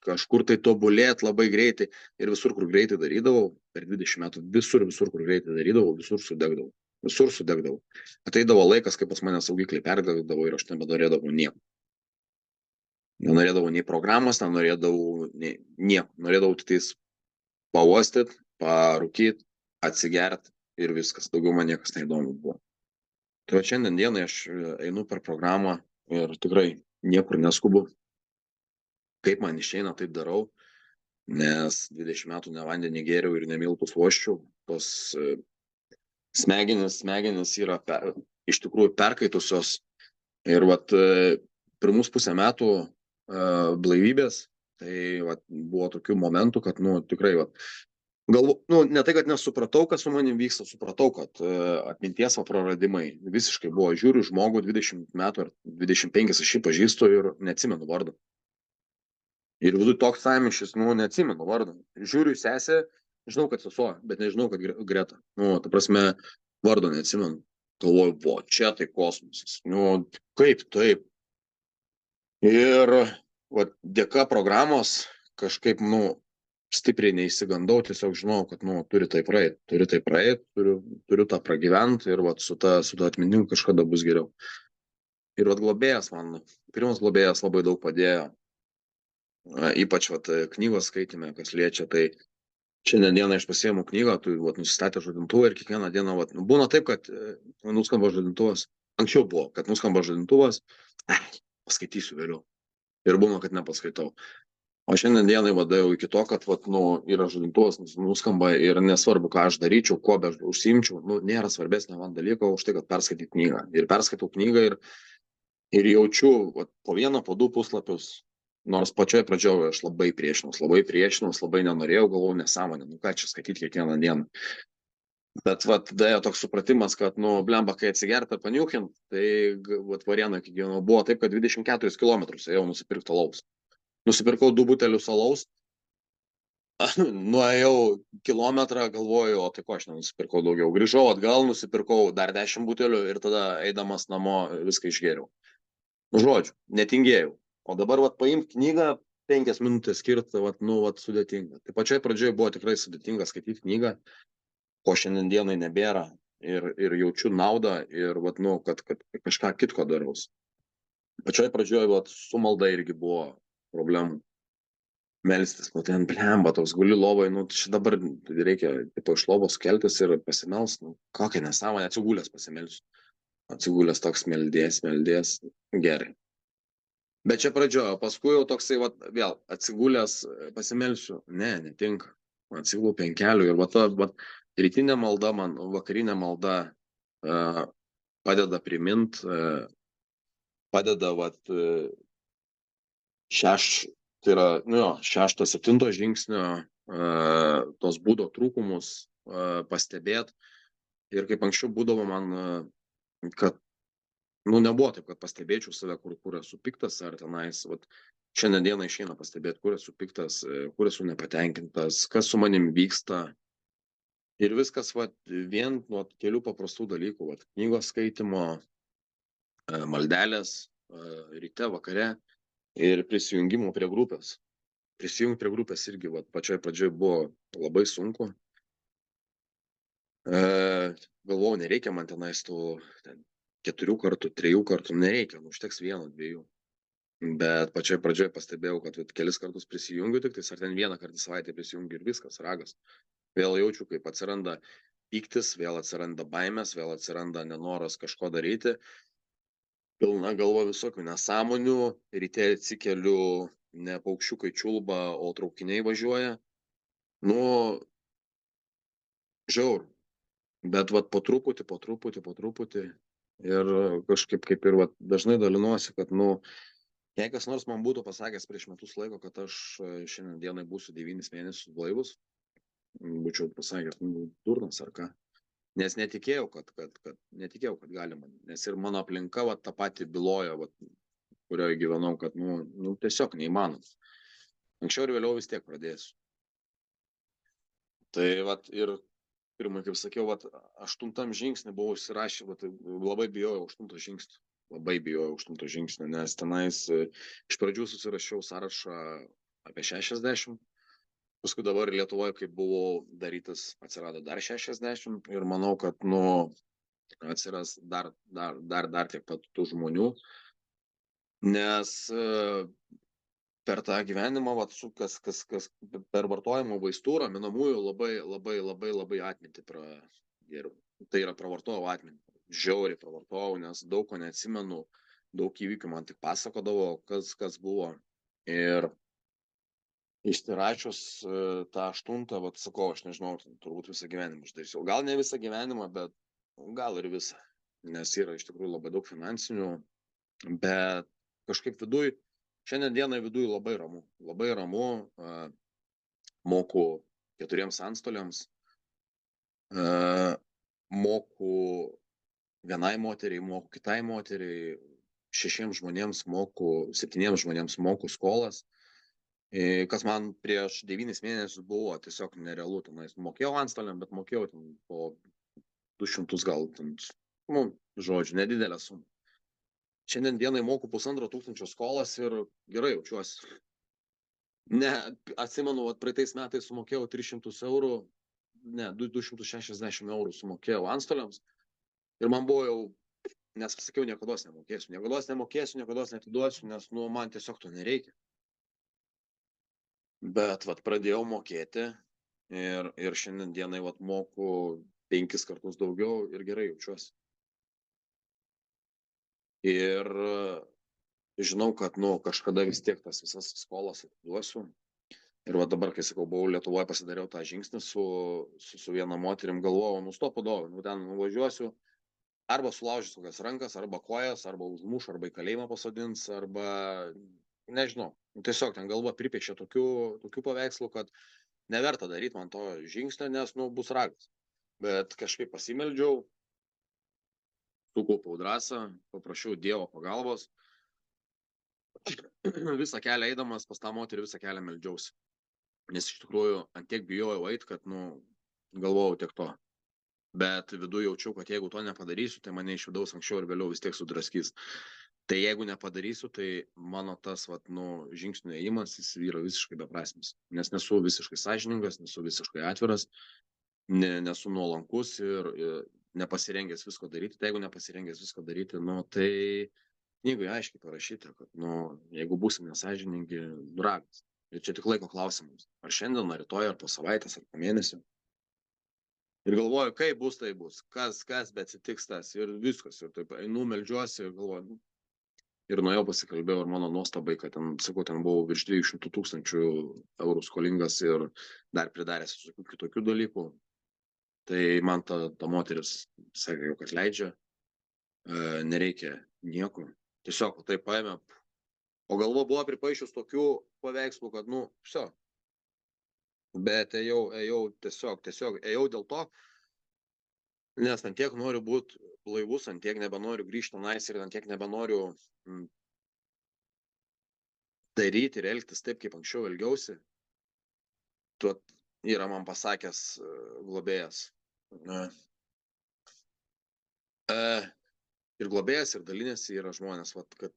kažkur tai tobulėt labai greitai ir visur, kur greitai darydavau, per 20 metų visur, kur greitai darydavau, visur sudegdavau. Visur sudegdavau. Ateidavo laikas, kai pas mane saugikliai perdegdavo ir aš nebenorėdavau nieko. Nenorėdavau nei programos, nenorėdavau nieko. Norėdavau tik tais pauostyt, parūkyt, atsigert ir viskas. Daugiau man niekas neįdomu buvo. Tai šiandien dienai aš einu per programą ir tikrai niekur neskubu. Kaip man išeina, taip darau, nes 20 metų ne vandenį gėriau ir ne miltus voščiau. Tos smegenys yra iš tikrųjų perkaitusios. Ir vat pirmus pusę metų blaivybės, tai vat, buvo tokių momentų, kad, nu, tikrai, vat, ne tai, kad nesupratau, kas su manim vyksta, supratau, kad atminties praradimai visiškai buvo. Žiūriu žmogų 20 metų ar 25 aš jį pažįstu ir neatsimenu vardą. Ir viduj toks sąmyšis, nu, neatsimenu vardą. Žiūriu į sesę, žinau, kad sesuo, bet nežinau, kad Greta. Nu, ta prasme, vardo neatsimenu. Galvoju, buvo, čia tai kosmosas. Nu, kaip taip. Ir vat, dėka programos kažkaip, nu, stipriai neįsigandau, tiesiog žinau, kad, nu, turi tai praeit, turiu tą pragyventi ir vat, su ta atminimu kažkada bus geriau. Ir vat globėjas man, pirmas globėjas labai daug padėjo, ypač vat, knygos skaitime, kas liečia, tai šiandien dieną aš pasiėmu knygą, tu vat, nusistatė žadintuvą ir kiekvieną dieną vat, būna taip, kad nuskamba žadintuvas, anksčiau buvo, kad nuskamba žadintuvas, paskaitysiu vėliau. Ir būna, kad nepaskaitau. O šiandien dienai vadėjau iki to, kad vat, nu, yra žadintuvas, nuskamba ir nesvarbu, ką aš daryčiau, kuo be aš užsiimčiau, nu, nėra svarbesnio man dalyko už tai, kad perskaityti knygą. Ir perskaitau knygą ir jaučiu vat, po vieną, po du puslapius, nors pačioje pradžioje aš labai priešinaus, labai nenorėjau, galvojau nesąmonę, nu ką čia skaityti kiekvieną dieną. Bet vat, dėjo toks supratimas, kad, nu, blemba, kai atsigert ar paniukint, tai vat, Varėnoj kiekvieno buvo taip, kad 24 km ėjau nusipirkti alaus. Nusipirkau 2 butelius alaus, nuėjau kilometrą, galvoju, o tai ko aš nenusipirkau daugiau. Grįžau atgal, nusipirkau dar 10 butelių ir tada eidamas namo viską išgėriau. Žodžiu, netingėjau. O dabar vat, paimti knygą, 5 minutės skirti, vat, nu, vat, sudėtinga. Tai pačioj pradžioje buvo tikrai sudėtinga skaityti knygą, ko šiandien dienai nebėra ir jaučiu naudą ir, vat, nu, kad kažką kitko daraus. Pačioj pradžioje vat, su malda irgi buvo problemų. Melstis, nu ten blemba, toks guli lovai, nu čia dabar reikia tipo, iš lovos keltis ir pasimels, nu kokia nesąmonė, atsigulęs pasimelsiu. Atsigulęs toks meldės, gerai. Bet čia pradžioje, paskui jau toksai, vat, vėl atsigulęs pasimelsiu, netinka. Atsigulų ant kelių ir vat, rytinė malda man, vakarinė malda padeda primint, padeda vat, tai yra, nu jo, 6-7 žingsnio tos būdo trūkumus pastebėt. Ir kaip anksčiau būdavo man, kad, nu, nebuvo taip, kad pastebėčiau save, kur esu piktas ar tenais, vat, šiandien dieną išeina pastebėti, kur esu piktas, kur esu nepatenkintas, kas su manim vyksta. Ir viskas, vat, vien nuo kelių paprastų dalykų, vat, knygos skaitimo, maldelės, ryte, vakare ir prisijungimo prie grupės. Prisijungti prie grupės irgi, vat, pačioj pradžioj buvo labai sunku. Galvojau, nereikia man tenais tų 4 kartų, 3 kartų, nereikia, užteks 1, 2. Bet pačioj pradžioj pastebėjau, kad vat, kelis kartus prisijungiu, tik tais ar ten 1 kartą į savaitę prisijungiu ir viskas, ragas. Vėl jaučiu, kaip atsiranda pyktis, vėl atsiranda baimės, vėl atsiranda nenoras kažko daryti. pilna galva visokių nesąmonių, ryte atsikeliu, ne paukščiukai čiulba, o traukiniai važiuoja. Nu, žiaur. Bet vat po truputį. Ir kažkaip kaip ir vat, dažnai dalinuosi, kad, nu, jei kas nors man būtų pasakęs prieš metus laiko, kad aš šiandien dienai būsiu 9 mėnesius blaivus, būčiau pasakęs, nu, durnas ar ką. Nes netikėjau, kad galima. Nes ir mano aplinka, vat, tą patį byloja, vat, kurioje gyvenau, kad, nu, tiesiog neįmanoma. Anksčiau ir vėliau vis tiek pradėsiu. Tai vat ir pirmai, kaip sakiau, vat, 8 žingsnį buvau įsirašę, vat, labai bijojau 8 žingsnį. Labai bijojau 8 žingsnį, nes tenais iš pradžių susirašiau sąrašą apie 60, paskui dabar Lietuvoje, kai buvau darytas, atsirado dar 60 ir manau, kad, nu, atsiras dar tiek pat tų žmonių, nes per tą gyvenimą, vat, kas per vartojimo vaistų, raminamųjų labai atmintį geriau. Tai yra pravartojau atmintį. Žiauriai pravartojau, nes daug ko neatsimenu, daug įvykių man tik pasakodavo, kas buvo. Ir išsirašius tą 8, vat, sakau, aš nežinau, turbūt visą gyvenimą uždarysiu. Gal ne visą gyvenimą, bet gal ir visą. Nes yra iš tikrųjų labai daug finansinių, bet kažkaip viduj, šiandien dienai viduj labai ramu. Labai ramu, moku 4 antstoliams, moku vienai moteriai, moku kitai moteriai, 6 žmonėms moku, 7 žmonėms moku skolas, kas man prieš 9 mėnesius buvo tiesiog nerealu. Tenais mokėjau antstoliam, bet mokėjau ten po 200 gal, ten, nu, žodžiu, nedidelę sumą. Šiandien dienai moku 1500 skolas ir gerai jaučiuosi. Ne, atsimenu, praeitais metais sumokėjau 300 eurų, ne, 260 eurų sumokėjau antstoliams ir man buvo jau, nes sakiau, niekados netiduosiu, nes, nu, man tiesiog to nereikia. Bet, vat, pradėjau mokėti ir šiandien dienai, vat, moku 5 kartus daugiau ir gerai jaučiuosi. Ir žinau, kad, nu, kažkada vis tiek tas visas skolas atiduosiu. Ir va dabar, kai sakau, buvau Lietuvoje, pasidariau tą žingsnį su viena moterim, galvojau, nustop padovai, nu ten nuvažiuosiu, arba sulaužys kokias rankas, arba kojas, arba užmuš, arba į kalėjimą pasodins, arba, nežinau, tiesiog ten galva pripiešė tokių paveikslų, kad neverta daryti man to žingsnio, nes, nu, bus ragas. Bet kažkaip pasimeldžiau, sukaupiau drąsą, paprašiau Dievo pagalbos. Visą kelią eidamas pas tą moterį, visą kelią meldžiausi. Nes iš tikrųjų antiek bijojau eiti, kad, nu, galvojau tiek to. Bet viduje jaučiau, kad jeigu to nepadarysiu, tai mane iš vidaus anksčiau ir vėliau vis tiek sudraskys. Tai jeigu nepadarysiu, tai mano tas, vat, nu, žingsnių ėjimas, jis yra visiškai beprasmis. Nes nesu visiškai sąžiningas, nesu visiškai atviras, nesu nuolankus ir nepasirengęs visko daryti. Tai jeigu nepasirengęs visko daryti, nu, tai knygoje aiškiai parašyta, kad, nu, jeigu būsim nesąžiningi, ragas. Ir čia tik laiko klausimas. Ar šiandien, ar rytoj, ar po savaitės, ar po mėnesio. Ir galvoju, kaip bus, tai bus. Kas bet atsitiks tas. Ir viskas. Ir taip einu, meldžiuosi ir galvoju. Ir nuėjau pasikalbėjau ir mano nuostabai, kad ten, sakau, ten buvau virš 200 000 eurų skolingas ir dar pridaręs visokių kitokių dalykų. Tai man ta moteris sakė, kad leidžia, nereikia nieko. Tiesiog tai paėmė. O galva buvo pripaišius tokių paveikslų, kad, nu, viso. Bet ėjau tiesiog ėjau dėl to, nes ant tiek noriu būti blaivus, ant tiek nebenoriu grįžti tenais ir ant tiek nebenoriu daryti ir elgtis taip, kaip anksčiau elgiausi. Tuo yra man pasakęs globėjas. Ir globėjas, ir dalinėsi yra žmonės, vat, kad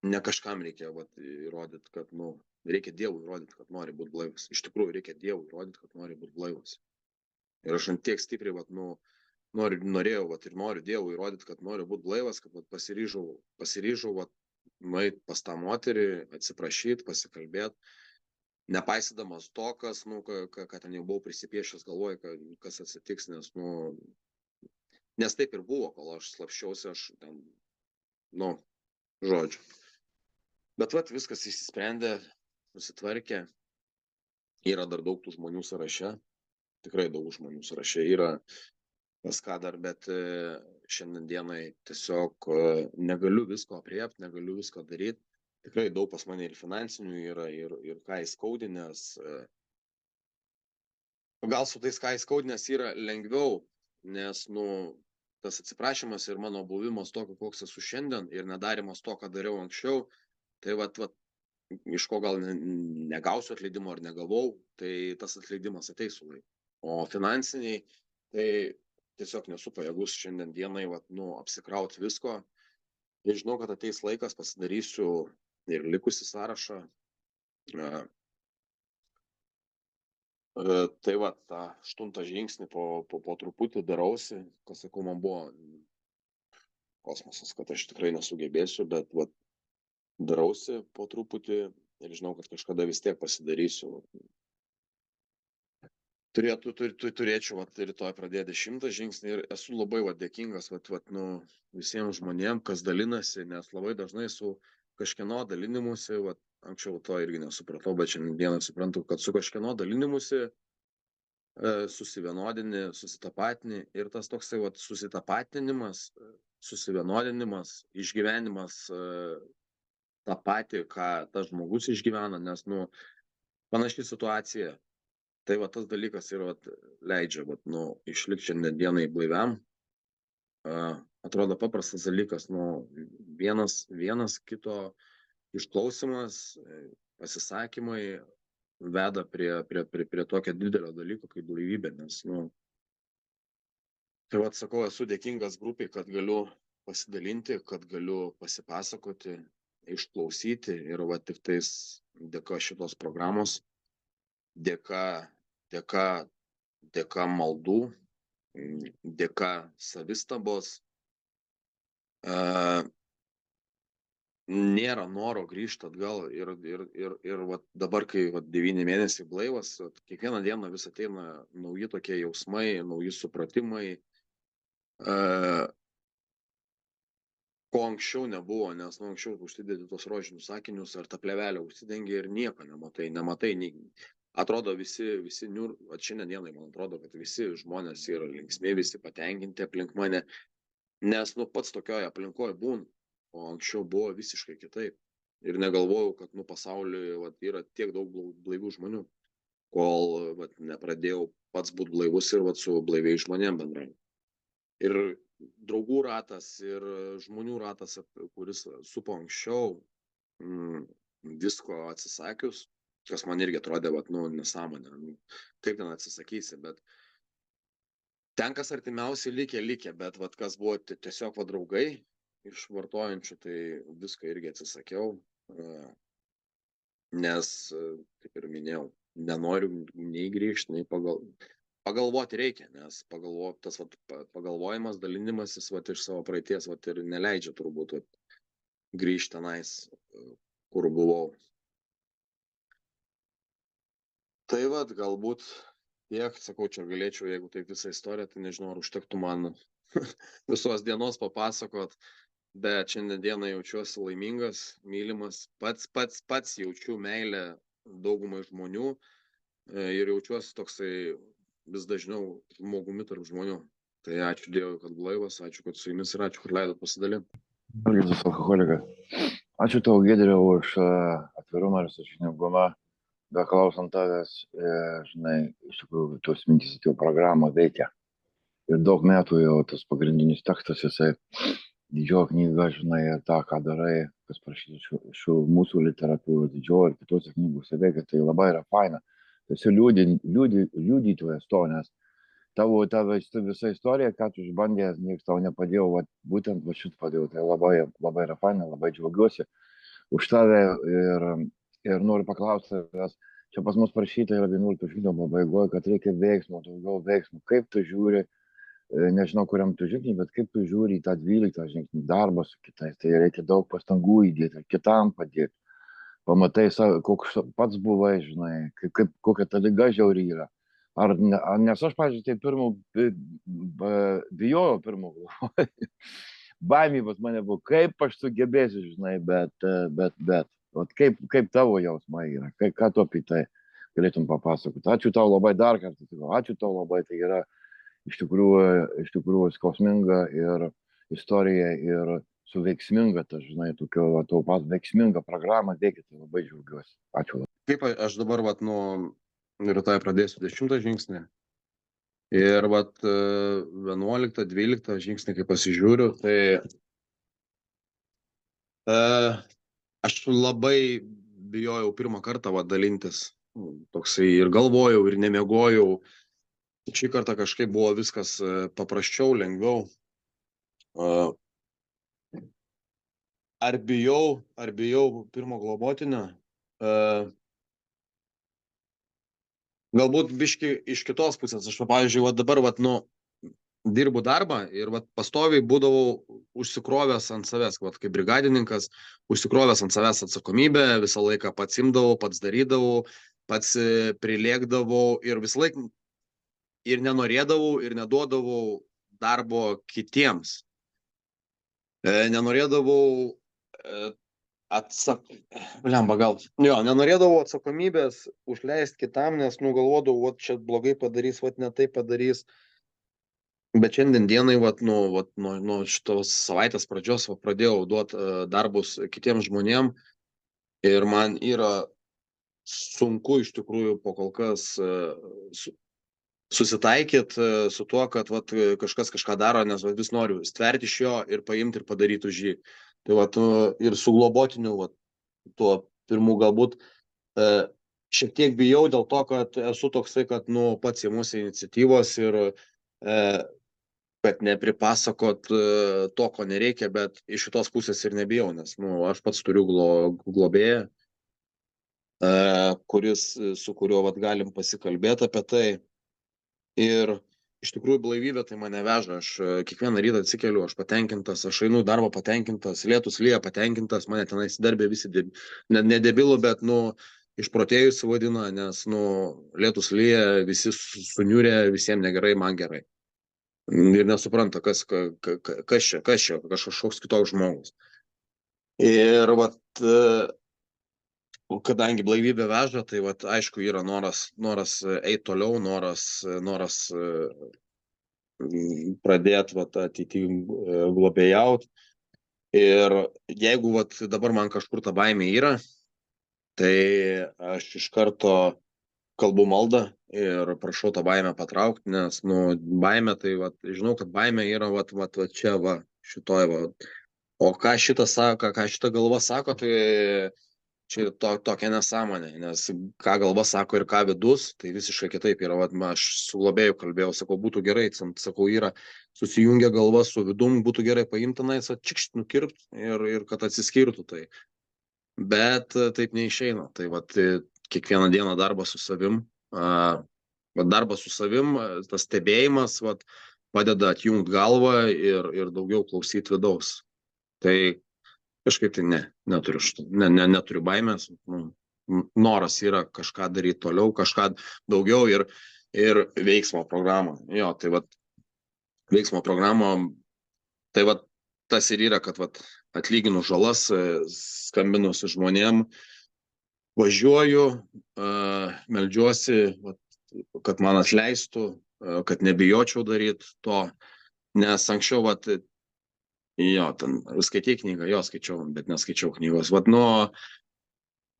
ne kažkam reikia, vat, įrodyti, kad, nu, reikia Dievui įrodyti, kad nori būti blaivas. Iš tikrųjų, reikia Dievui įrodyti, kad nori būti blaivas. Ir aš ant tiek stipriai, vat, nu, norėjau, vat, ir noriu Dievui įrodyti, kad noriu būti blaivas, kad vat, pasiryžau vat, nueit pas tą moterį, atsiprašyti, pasikalbėti, nepaisydamas to, kas, nu, kad ten jau buvau prisipiešęs galvoj, kas atsitiks, nes, nu, nes taip ir buvo, kol aš slapščiausi, aš ten nu, žodžiu. Bet vat viskas išsisprendė, susitvarkė. Yra dar daug tų žmonių sąraše. Tikrai daug žmonių sąraše yra. Pas ką dar, bet šiandien dienai tiesiog negaliu visko apriepti, negaliu visko daryti. Tikrai daug pas mane ir finansinių yra, ir ką įskaudinęs. Gal su tais ką įskaudinęs yra lengviau, nes, nu, tas atsiprašymas ir mano buvimas tokio, koks esu šiandien, ir nedarimas to, ką dariau anksčiau, tai vat, iš ko gal negausiu atleidimo ar negavau, tai tas atleidimas ateis su laiku. O finansiniai, tai tiesiog nesu pajėgus šiandien dienai, vat, nu, apsikrauti visko. Ir žinau, kad ateis laikas, pasidarysiu ir likusi sąrašą. Tai va, tą 8 žingsnį po truputį darausi, kas, sakau, man buvo kosmosas, kad aš tikrai nesugebėsiu, bet va, darausi po truputį ir žinau, kad kažkada vis tiek pasidarysiu. Turėčiau rytoj pradėti 10 žingsnį ir esu labai dėkingas nu, visiems žmonėms, kas dalinasi, nes labai dažnai su kažkieno dalinimusi, anksčiau to irgi nesupratau, bet šiandieną suprantu, kad su kažkieno dalinimusi susivienodini, susitapatini ir tas toksai susitapatinimas, susivienodinimas, išgyvenimas tą patį, ką tas žmogus išgyvena, nes, nu, panaši situacija. Tai tas dalykas ir leidžia, nu, išlikti šiandien dienai blaiviam. Atrodo paprastas dalykas, nu, vienas kito išklausimas, pasisakymai veda prie tokio didelio dalyko kaip blaivybė, nes, nu, tai sakau, esu dėkingas grupiai, kad galiu pasidalinti, kad galiu pasipasakoti, išklausyti ir tik tais dėka šitos programos, dėka maldų, dėka savistabos, nėra noro grįžti atgal ir dabar, kai 9 mėnesiai blaivas, kiekvieną dieną vis ateina nauji tokie jausmai, nauji supratimai, ko anksčiau nebuvo, nes anksčiau užsidedi tos rožinius sakinius ar tą plevelę užsidengi ir nieko nematai. Atrodo visi šiandien dienai, man atrodo, kad visi žmonės yra linksmi, visi patenkinti aplink mane, nes, nu, pats tokioje aplinkoje būnu, o anksčiau buvo visiškai kitaip. Ir negalvojau, kad, nu, pasaulyje yra tiek daug blaivių žmonių, kol nepradėjau pats būti blaivus ir su blaiviais žmonėm bendrauti. Ir draugų ratas, ir žmonių ratas, kuris supo anksčiau, visko atsisakius, kas man irgi atrodė, nu, nesąmonė, kaip ten atsisakysi, bet ten, kas artimiausiai likę, bet kas buvo tiesiog draugai iš vartojančių, tai viską irgi atsisakiau, nes, kaip ir minėjau, nenoriu nei grįžti, nei pagalvoti reikia, nes tas pagalvojimas, dalinimasis iš savo praeities ir neleidžia turbūt grįžti tenais, kur buvau. Tai galbūt tiek, sakau, čia galėčiau, jeigu taip visą istoriją, tai nežinau, ar užtektų man visos dienos papasakot, bet šiandien dieną jaučiuosi laimingas, mylimas, pats jaučiu meilę daugumai žmonių ir jaučiuosi toksai vis dažniau žmogumi tarp žmonių. Tai ačiū Dievui, kad blaivas, ačiū, kad su jumis ir ačiū, kad leidot pasidalinti. Algirdas alkoholikas. Ačiū tau, Giedriau, už atvirumą ir sąžiningumą. Beklausant tavęs, žinai, iš tikrųjų, tos mintys atėjo programą veikia. Ir daug metų jau tas pagrindinis tekstas, jisai didžioji knyga, žinai, ir tą, ką darai, kas prašyta šių mūsų literatūros didžioji ir kitose knygose veikia, tai labai yra faina. Tu esi liudytojas to, nes tavo visa istorija, ką tu išbandėjęs, niekas tau nepadėjo, būtent šit padėjau, tai labai yra faina, labai džiaugiuosi už tave ir noriu paklausti, čia pas mus parašyta yra 11 žingsnio pabaigoje, kad reikia veiksmo, daugiau veiksmų. Kaip tu žiūri, nežinau, kuriam tu žingsnį, bet kaip tu žiūri į tą 12 žingsnį, darbą su kitais, tai reikia daug pastangų įdėti, kitam padėti. Pamatai, koks pats buvai, žinai, kokia ta liga žiauri yra. Nes aš, pavyzdžiui, tai bijojau pirmo galvoje. baimė pas mane buvo, kaip aš sugebėsiu, žinai, bet. Vat kaip tavo jausmai yra, ką tu apie tai galėtum papasakoti. Ačiū tau labai dar kartą, ačiū tau labai, tai yra iš tikrųjų skausminga ir istorija ir suveiksminga, tas, žinai, tokio tau pat veiksminga programa, dėkit, labai džiaugiuosi. Ačiū. Kaip aš dabar, rytoj pradėsiu 10 žingsnį. Ir 11, 12 žingsnį, kai pasižiūriu, tai aš labai bijojau pirmą kartą dalintis. Toksai ir galvojau, ir nemiegojau. Šį kartą kažkaip buvo viskas paprasčiau, lengviau. Ar bijau pirmo globotinio? Galbūt biški iš kitos pusės. Aš, pavyzdžiui, dabar dirbu darbą ir pastoviai būdavau užsikrovęs ant savęs, kaip brigadininkas, užsikrovęs ant savęs atsakomybę, visą laiką pats imdavau, pats darydavau, pats prilėkdavau ir visą laiką ir nenorėdavau ir neduodavau darbo kitiems. Nenorėdavau nenorėdavau atsakomybės užleisti kitam, nes galvodavau, čia blogai padarys, ne taip padarys. Bet šiandien dienai, nuo šitos savaitės pradžios pradėjau duoti darbus kitiems žmonėm ir man yra sunku iš tikrųjų po kol kas susitaikyti su tuo, kad kažkas kažką daro, nes vis noriu stverti iš jo ir paimti ir padaryti už jį. Tai ir su globotiniu, tuo pirmu galbūt šiek tiek bijau dėl to, kad esu toksai, kad pats įmuosi iniciatyvos ir kad nepripasakot to, ko nereikia, bet iš šitos pusės ir nebijau, nes aš pats turiu globėją, su kuriuo galim pasikalbėti apie tai. Ir iš tikrųjų blaivybė tai mane veža. Aš kiekvieną rytą atsikeliu, aš patenkintas, aš einu į darbą patenkintas, lietus lyja patenkintas, mane tenais darbė visi, ne debilų, bet išprotėjusi vadina, nes lietus lyja, visi suniurė, visiems negerai, man gerai. Ir nesupranta, kas čia, kažkoks kitoks žmogus. Ir kadangi blaivybė veža, tai aišku yra noras eiti toliau, noras pradėti ateityje globėjauti. Ir jeigu dabar man kažkur ta baimė yra, tai aš iš karto kalbu maldą ir prašau tą baimę patraukti, nes baimė tai žinau, kad baimė yra čia šitoj o ką šita galva sako, tai čia tokia nesąmonė, nes ką galva sako ir ką vidus, tai visiškai kitaip yra. Aš su globėju kalbėjau, sakau, būtų gerai, sakau, yra susijungia galva su vidum, būtų gerai paimtinais, čikšt nukirpt ir kad atsiskirtų tai. Bet taip neišeina. Tai kiekvieną dieną darbas su savim, tas stebėjimas padeda atjungti galvą ir daugiau klausyti vidaus. Tai kažkaip tai neturiu baimės. Noras yra kažką daryti toliau, kažką daugiau ir veiksmo programą. Jo, tai veiksmo programą, tai tas ir yra, kad atlyginu žalas, skambinu su žmonėm, važiuoju, meldžiuosi, kad man atleistų, kad nebijočiau daryti to, nes anksčiau, ten skaitai knygą, skaičiau, bet neskaičiau knygos.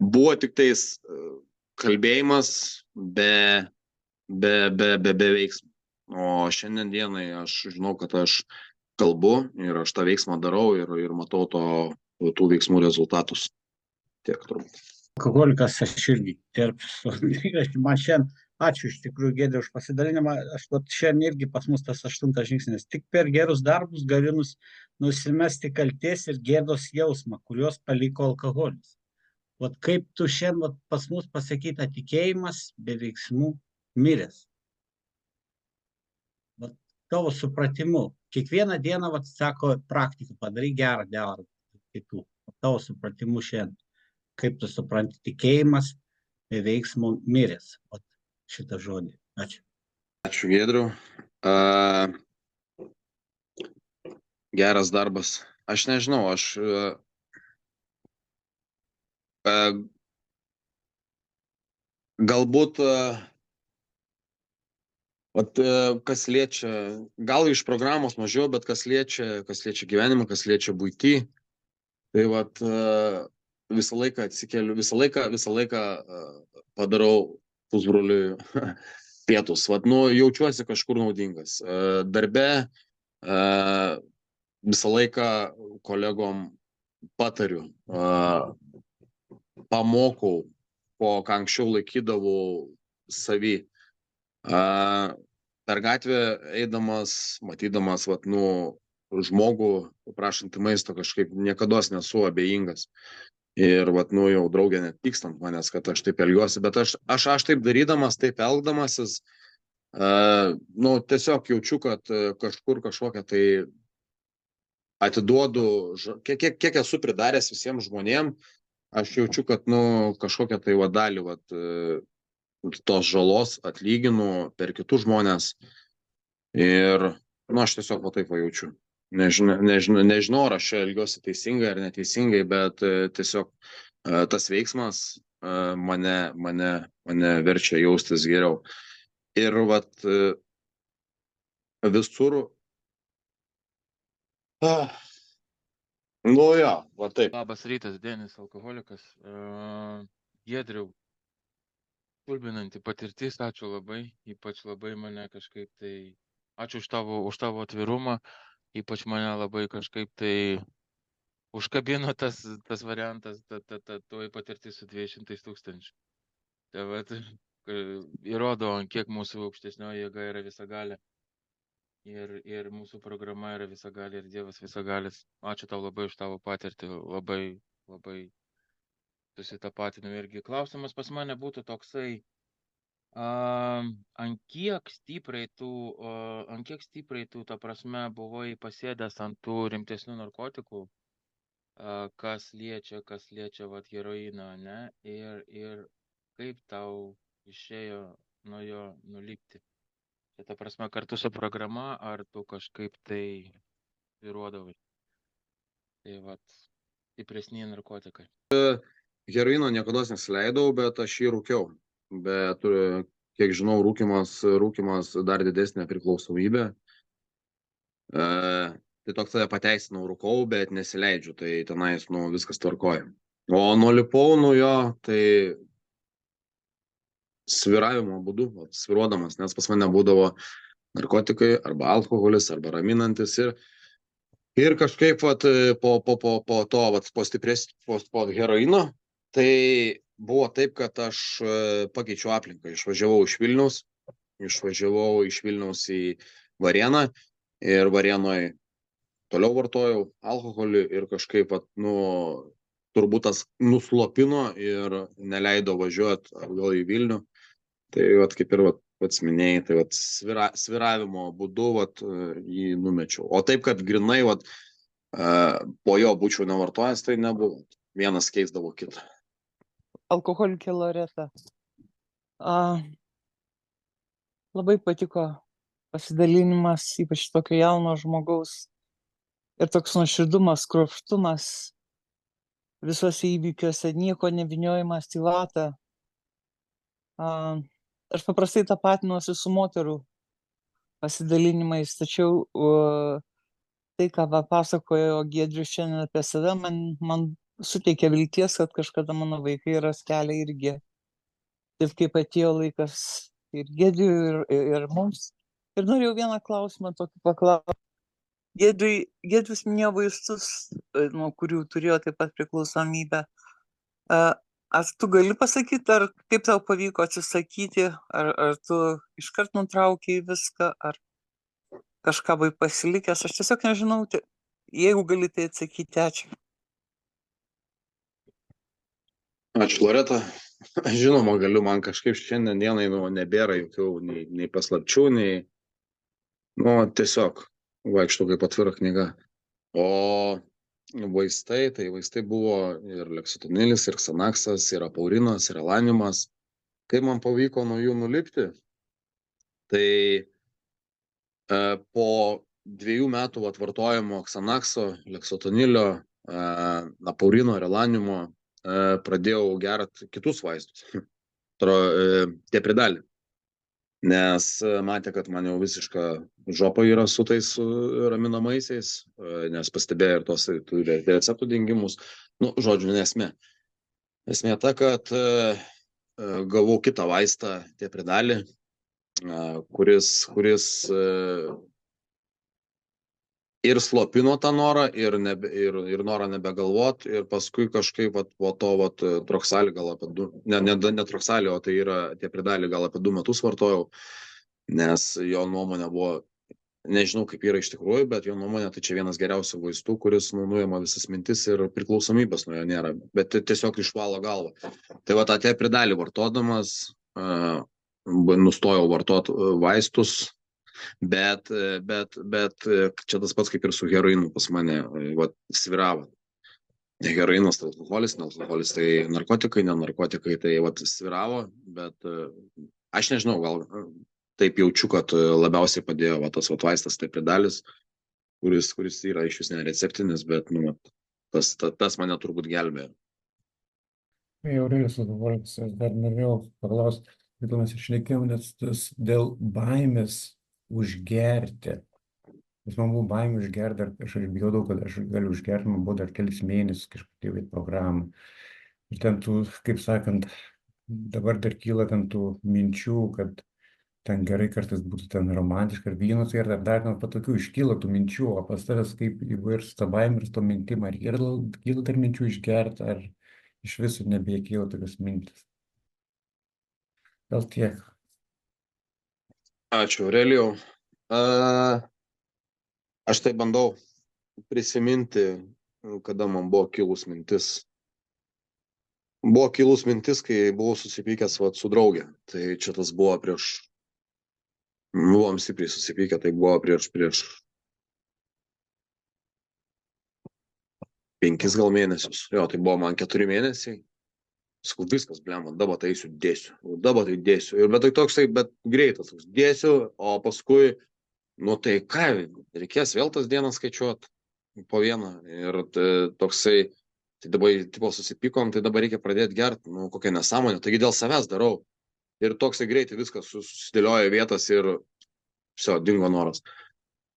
Buvo tik tais kalbėjimas be veiksmo. O šiandien dienai aš žinau, kad aš kalbu ir aš tą veiksmą darau ir matau tų veiksmų rezultatus. Tiek turbūt. Alkoholikas aš irgi terpsiu. Man šiandien, ačiū iš tikrųjų, Giedriau, už pasidalinimą. Aš šiandien irgi pas mus tas 8 žingsnis. Tik per gerus darbus gali nusimesti kaltės ir gėdos jausmą, kuriuos paliko alkoholis. Kaip tu šiandien pas mus pasakyta, tikėjimas be veiksmų miręs. Tavo supratimu, kiekvieną dieną, sako, praktika, padarai gerą darbą kitų. Tavo supratimu šiandien. Kaip tu supranti, tikėjimas be veiksmų miręs. Šitą žodį. Ačiū. Ačiū, Giedriau. Geras darbas. Aš nežinau, aš galbūt, kas liečia, gal iš programos mažiau, bet kas liečia gyvenimą, kas liečia buitį, tai visą laiką atsikeliu, visą laiką padarau pusbroliui pietus. Jaučiuosi kažkur naudingas. Darbe visą laiką kolegom patariu, pamokau, ko ką anksčiau laikydavau savy. Per gatvę eidamas, matydamas žmogų prašantį maisto, kažkaip niekados nesu abejingas. Ir jau draugė net pykstant manęs, kad aš taip elgiuosi, bet aš taip darydamas, taip elgdamasis, tiesiog jaučiu, kad kažkur kažkokią tai atiduodu, kiek esu pridaręs visiems žmonėms, aš jaučiu, kad kažkokią tai dalį tos žalos atlyginu per kitus žmonės. Ir aš tiesiog taip jaučiu. Nežinau, ar aš čia elgiuosi teisingai ar neteisingai, bet tiesiog tas veiksmas mane verčia jaustis geriau. Ir visur. Taip. Labas rytas, Denis, alkoholikas. Giedriau, stulbinanti patirtis, ačiū labai, ypač labai mane kažkaip tai, ačiū už tavo atvirumą, ypač mane labai kažkaip tai užkabino tas variantas, toji patirtis su 200 000. Tai įrodo, kiek mūsų aukštesnioji jėga yra visagalė. Ir mūsų programa yra visagalė ir Dievas visagalis. Ačiū tau labai už tavo patirtį, labai, labai susitapatinu irgi. Klausimas pas mane būtų toksai, ant kiek stipriai tu, ta prasme, buvai pasėdęs ant tų rimtesnių narkotikų, kas liečia heroiną, ne? Ir kaip tau išėjo nuo jo nulipti? Tai ta prasme, kartu su programa, ar tu kažkaip tai įrodavai? Tai stipresni narkotikai. Heroino niekada nesileidau, bet aš jį rūkiau. Bet, kiek žinau, rūkimas dar didesnė priklausomybė. Tai toks pateisinau, rūkau, bet nesileidžiu, tai tenais, viskas tvarkoja. O nulipau nuo jo, tai sviravimo būdu, sviruodamas, nes pas mane būdavo narkotikai, arba alkoholis, arba raminantis. Ir kažkaip po heroino, tai buvo taip, kad aš pakeičiau aplinką. Išvažiavau iš Vilniaus į Varėną ir Varėnoje toliau vartojau alkoholį ir kažkaip turbūt tas nuslopino ir neleido važiuoti atgal į Vilnių. Tai kaip ir pats minėjai, tai sviravimo būdu jį numečiau. O taip, kad grinai po jo būčiau nevartojęs, tai nebuvo. Vienas keisdavo kitą. Alkoholikė Loreta. Labai patiko pasidalinimas, ypač tokio jauno žmogaus. Ir toks nuoširdumas, kruopštumas visuose įvykiuose, nieko nevyniojimas į vatą. Aš paprastai tapatinuosi su moterų pasidalinimais, tačiau tai, ką pasakojo Giedrius šiandien apie save, man suteikia vilties, kad kažkada mano vaikai ras kelią irgi. Taip kaip atėjo laikas ir Giedriui, ir mums. Ir norėjau vieną klausimą tokį paklausti. Giedrius minėjo vaistus, nuo kurių turėjo taip pat priklausomybę. Ar tu gali pasakyti, ar kaip tau pavyko atsisakyti, ar tu iškart nutraukei viską, ar kažką buvai pasilikęs? Aš tiesiog nežinau, jeigu gali tai atsakyti, ačiū. Ačiū, Loreta. Žinoma, galiu, man kažkaip šiandien dienai nebėra jokių nei paslapčių, nei tiesiog vaikštau kaip atvira knyga. O vaistai buvo ir leksotonilis, ir Xanaxas, ir apaurinas, ir elanimas. Kaip man pavyko nuo jų nulipti, tai po 2 metų vat, vartojimo Xanaxo, Leksotonilio, Napaurino, Relaniumo pradėjau gert kitus vaistus, Tepridalį. Nes matė, kad man jau visiška žopa yra su tais raminamaisiais, nes pastebėjo ir tos receptų dingimus. Nu, žodžiu, nesmė. Esmė ta, kad gavau kitą vaistą, Tepridalį, kuris ir slopino tą norą, ir norą nebegalvot, ir paskui kažkaip po to Troksalį gal apie ne Troksalį, o tai yra Tepridalį gal apie 2 metus vartojau, nes jo nuomonė buvo, nežinau kaip yra iš tikrųjų, bet jo nuomonė tai čia vienas geriausių vaistų, kuris nuima visas mintis ir priklausomybės nuo jo nėra, bet tiesiog išvalo galvą. Tai va tą Tepridalį vartodamas nustojau vartot vaistus. Bet čia tas pats kaip ir su heroinu pas mane sviravo. Heroinas tai alkoholis, ne alkoholis, tai narkotikai, ne narkotikai, tai sviravo, bet aš nežinau, gal taip jaučiu, kad labiausiai padėjo tas vaistas Tepridalis, kuris yra iš vis nereceptinis, bet tas mane turbūt gelbėjo. Aurelijus alkoholikas, aš dar norėjau paklausti, kad mes išnekėjom, nes tas dėl baimės užgerti. Nes man buvo baimė užgerti, aš bijodavau, kad aš galiu užgerti, man buvo dar kelis mėnesius kažkokia programą. Ir ten tų, kaip sakant, dabar dar kyla ten tų minčių, kad ten gerai kartais būtų ten romantiška ar vynas, ir dar tokių iškyla tų minčių, o pas tavęs kaip įvairūs tą baimę ir to mintim, ar kyla dar minčių išgerti, ar iš viso nebekyla tokios mintis. Gal tiek. Ačiū, Aurelijau. Aš tai bandau prisiminti, kada man buvo kilus mintis. Buvo kilus mintis, kai buvau susipykęs su draugė. Tai čia tas buvo buvom stipriai susipykę, tai buvo prieš 5 gal mėnesius. Jo, tai buvo man 4 mėnesiai. Sakau, viskas, blema, dabar tai dėsiu. Ir bet tai toksai, bet greitas, dėsiu, o paskui, tai ką, reikės vėl tas dienas skaičiuoti po vieną. Ir toksai, tai dabar tipo susipykom, tai dabar reikia pradėti gerti, kokią nesąmonę, taigi dėl savęs darau. Ir toksai greitai viskas susidėlioja vietas ir viso, dingo noras.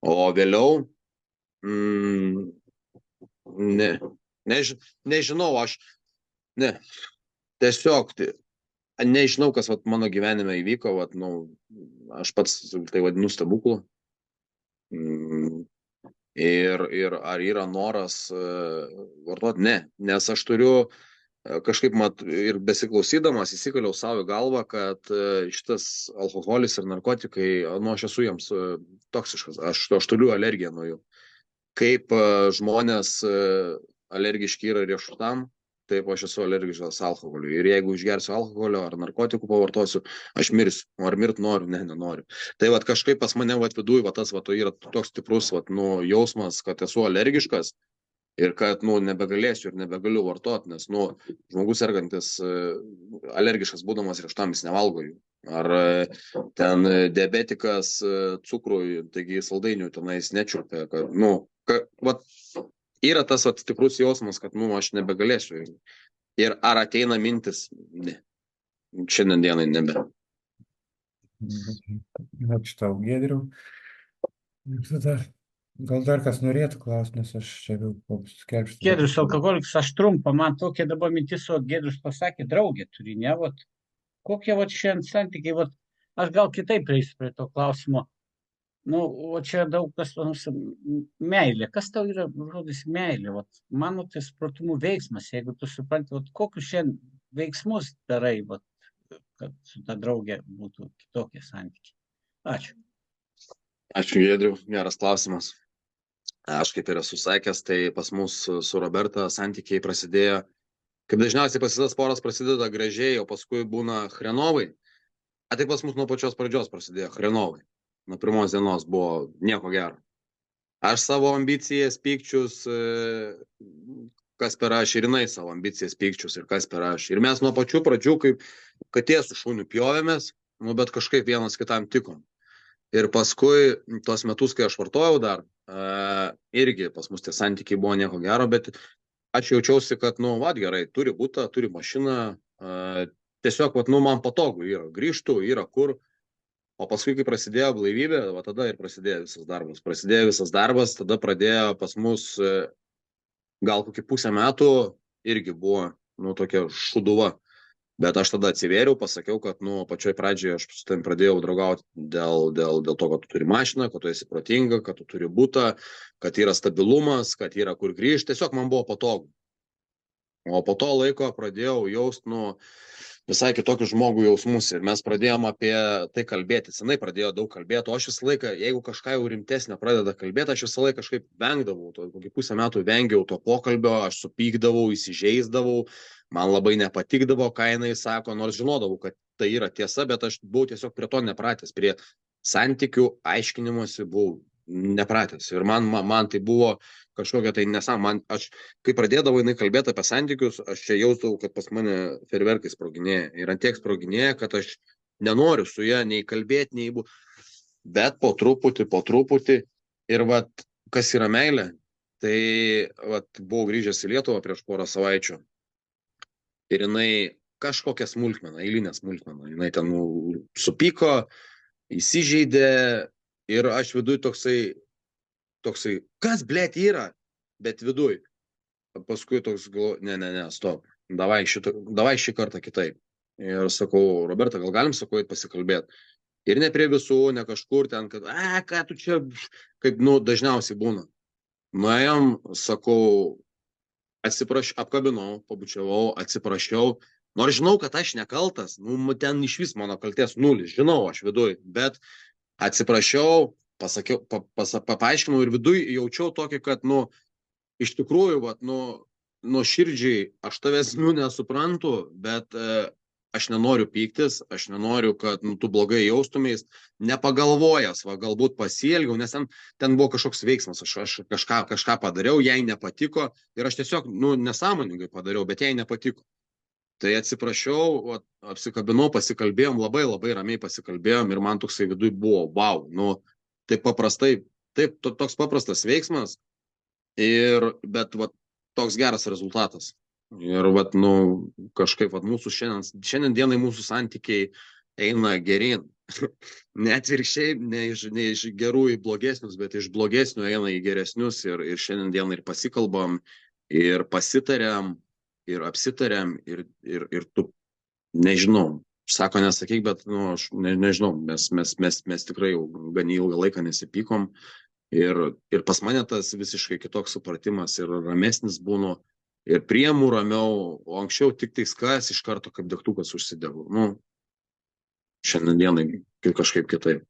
O vėliau, nežinau, tiesiog, nežinau, kas mano gyvenime įvyko, aš pats tai vadinu stebuklu. Ir ar yra noras vartoti? Ne, nes aš turiu kažkaip ir besiklausydamas įsikaliau savo galvą, kad šitas alkoholis ir narkotikai, aš esu jiems toksiškas, aš turiu alergiją nuo jų. Kaip žmonės alergiški yra riešutam, taip aš esu alergiškas alkoholiui. Ir jeigu išgersiu alkoholio ar narkotikų pavartosiu, aš mirsiu. Ar mirt noriu? Ne, nenoriu. Tai kažkaip pas mane viduj tas yra toks stiprus jausmas, kad esu alergiškas ir kad nebegalėsiu ir nebegaliu vartoti, nes žmogus sergantis alergiškas būdamas riešutam, jis nevalgo jų. Ar ten diabetikas cukrui, taigi saldainių tenais nečiulpia, kad yra tas stiprus jausmas, kad aš nebegalėsiu. Ir ar ateina mintis? Ne. Šiandien dienai nebe. Ačiū tau, Giedriau. Gal dar kas norėtų klausti, nes aš čia jau skelbsiu. Giedrius alkoholikas, aš trumpą, man tokia dabar mintis, Giedrius pasakė, draugė turi, ne? Kokie šiandien santykiai, aš gal kitaip prieisiu prie to klausimo. O čia daug kas, meilė. Kas tau yra žodis meilė? Mano tai supratimų veiksmas, jeigu tu supranti, kokius šiandien veiksmus darai, kad su ta draugė būtų kitokie santykiai. Ačiū. Ačiū, Giedriau, geras klausimas. Aš kaip ir esu sakęs, tai pas mus su Roberta santykiai prasidėjo, kaip dažniausiai pasidas poras prasideda gražiai, o paskui būna hrenovai. Tai pas mus nuo pačios pradžios prasidėjo hrenovai. Nuo pirmos dienos buvo nieko gero. Aš savo ambicijas, pykčius, kas per aš, ir jinai savo ambicijas, pykčius, ir kas per aš. Ir mes nuo pačių pradžių, kaip katė su šuniu pjovėmės, bet kažkaip vienas kitam tikom. Ir paskui tuos metus, kai aš vartojau dar, irgi pas mus tie santykiai buvo nieko gero, bet aš jaučiausi, kad, nu, va, gerai, turi butą, turi mašiną, tiesiog, va, nu, man patogu yra, grįžtų, yra kur. O paskui, kai prasidėjo blaivybė, va tada ir prasidėjo visas darbas. Prasidėjo visas darbas, tada pradėjo pas mus gal kokį pusę metų irgi buvo, nu, tokia šuduva. Bet aš tada atsivėriau, pasakiau, kad, nu, pačioj pradžioje aš su tavim pradėjau draugauti dėl to, kad tu turi mašiną, kad tu esi protinga, kad tu turi butą, kad yra stabilumas, kad yra kur grįžti. Tiesiog man buvo patogu. O po to laiko pradėjau jausti, nu, visai kitokius žmogų jausmus ir mes pradėjom apie tai kalbėti. Senai pradėjo daug kalbėti, o aš visą laiką, jeigu kažką jau rimtesnio pradeda kalbėti, aš visą laiką kažkaip vengdavau, kokį pusę metų vengiau to pokalbio, aš supykdavau, įsižeisdavau, man labai nepatikdavo, ką jinai sako, nors žinodavau, kad tai yra tiesa, bet aš buvau tiesiog prie to nepratęs, prie santykių aiškinimuose buvau nepratęs. Ir man tai buvo kažkokia tai nesąmonė. Aš, kai pradėdavau jinai kalbėti apie santykius, aš čia jausdavau, kad pas mane fejerverkai sproginėja. Ir ant tiek sproginėja, kad aš nenoriu su ja nei kalbėti, nei būti. Bet po truputį. Ir vat, kas yra meilė, tai vat, buvau grįžęs į Lietuvą prieš porą savaičių. Ir jinai kažkokią smulkmeną, eilinę smulkmeną. Jinai ten supyko, įsižeidė. Ir aš viduj toksai, kas, blėt, yra, bet viduj. Paskui toks galvoju, ne, stop, davai šį kartą kitaip. Ir sakau, Roberta, gal galim, sakau, pasikalbėti. Ir ne prie visų, ne kažkur ten, kad, ką tu čia, kaip, nu, dažniausiai būna. Nuėjom, sakau, apkabinau, pabučiavau, atsiprašiau. Nors žinau, kad aš nekaltas, nu, ten iš vis mano kaltės nulis, žinau aš viduj, bet atsiprašiau, pasakiau, paaiškinau ir viduj jaučiau tokį, kad, nu, iš tikrųjų, vat, nu širdžiai, aš tavęs, nu, nesuprantu, bet aš nenoriu pyktis, aš nenoriu, kad, nu, tu blogai jaustumės, nepagalvojęs, va, galbūt pasielgiau, nes ten buvo kažkoks veiksmas, aš kažką padariau, jai nepatiko ir aš tiesiog, nu, nesąmoningai padariau, bet jai nepatiko. Tai atsiprašiau, apsikabinau, pasikalbėjom, labai ramiai pasikalbėjom ir man toksai viduj buvo, wow, nu, taip paprastai, toks paprastas veiksmas, bet vat, toks geras rezultatas. Ir vat, nu, kažkaip vat, mūsų šiandien dienai mūsų santykiai eina geryn. Ne atvirkščiai, ne iš gerų į blogesnius, bet iš blogesnių eina į geresnius ir šiandien dienai ir pasikalbam, ir pasitarėm, ir apsitarėm, ir tu, nežinau, sako nesakyk, bet, nu, aš nežinau, mes tikrai jau gan ilgą laiką nesipykom ir pas mane tas visiškai kitoks supratimas ir ramesnis būnu ir priemu ramiau, o anksčiau tik tais kas iš karto kaip degtukas užsidegų. Nu, šiandien dienai kažkaip kitaip.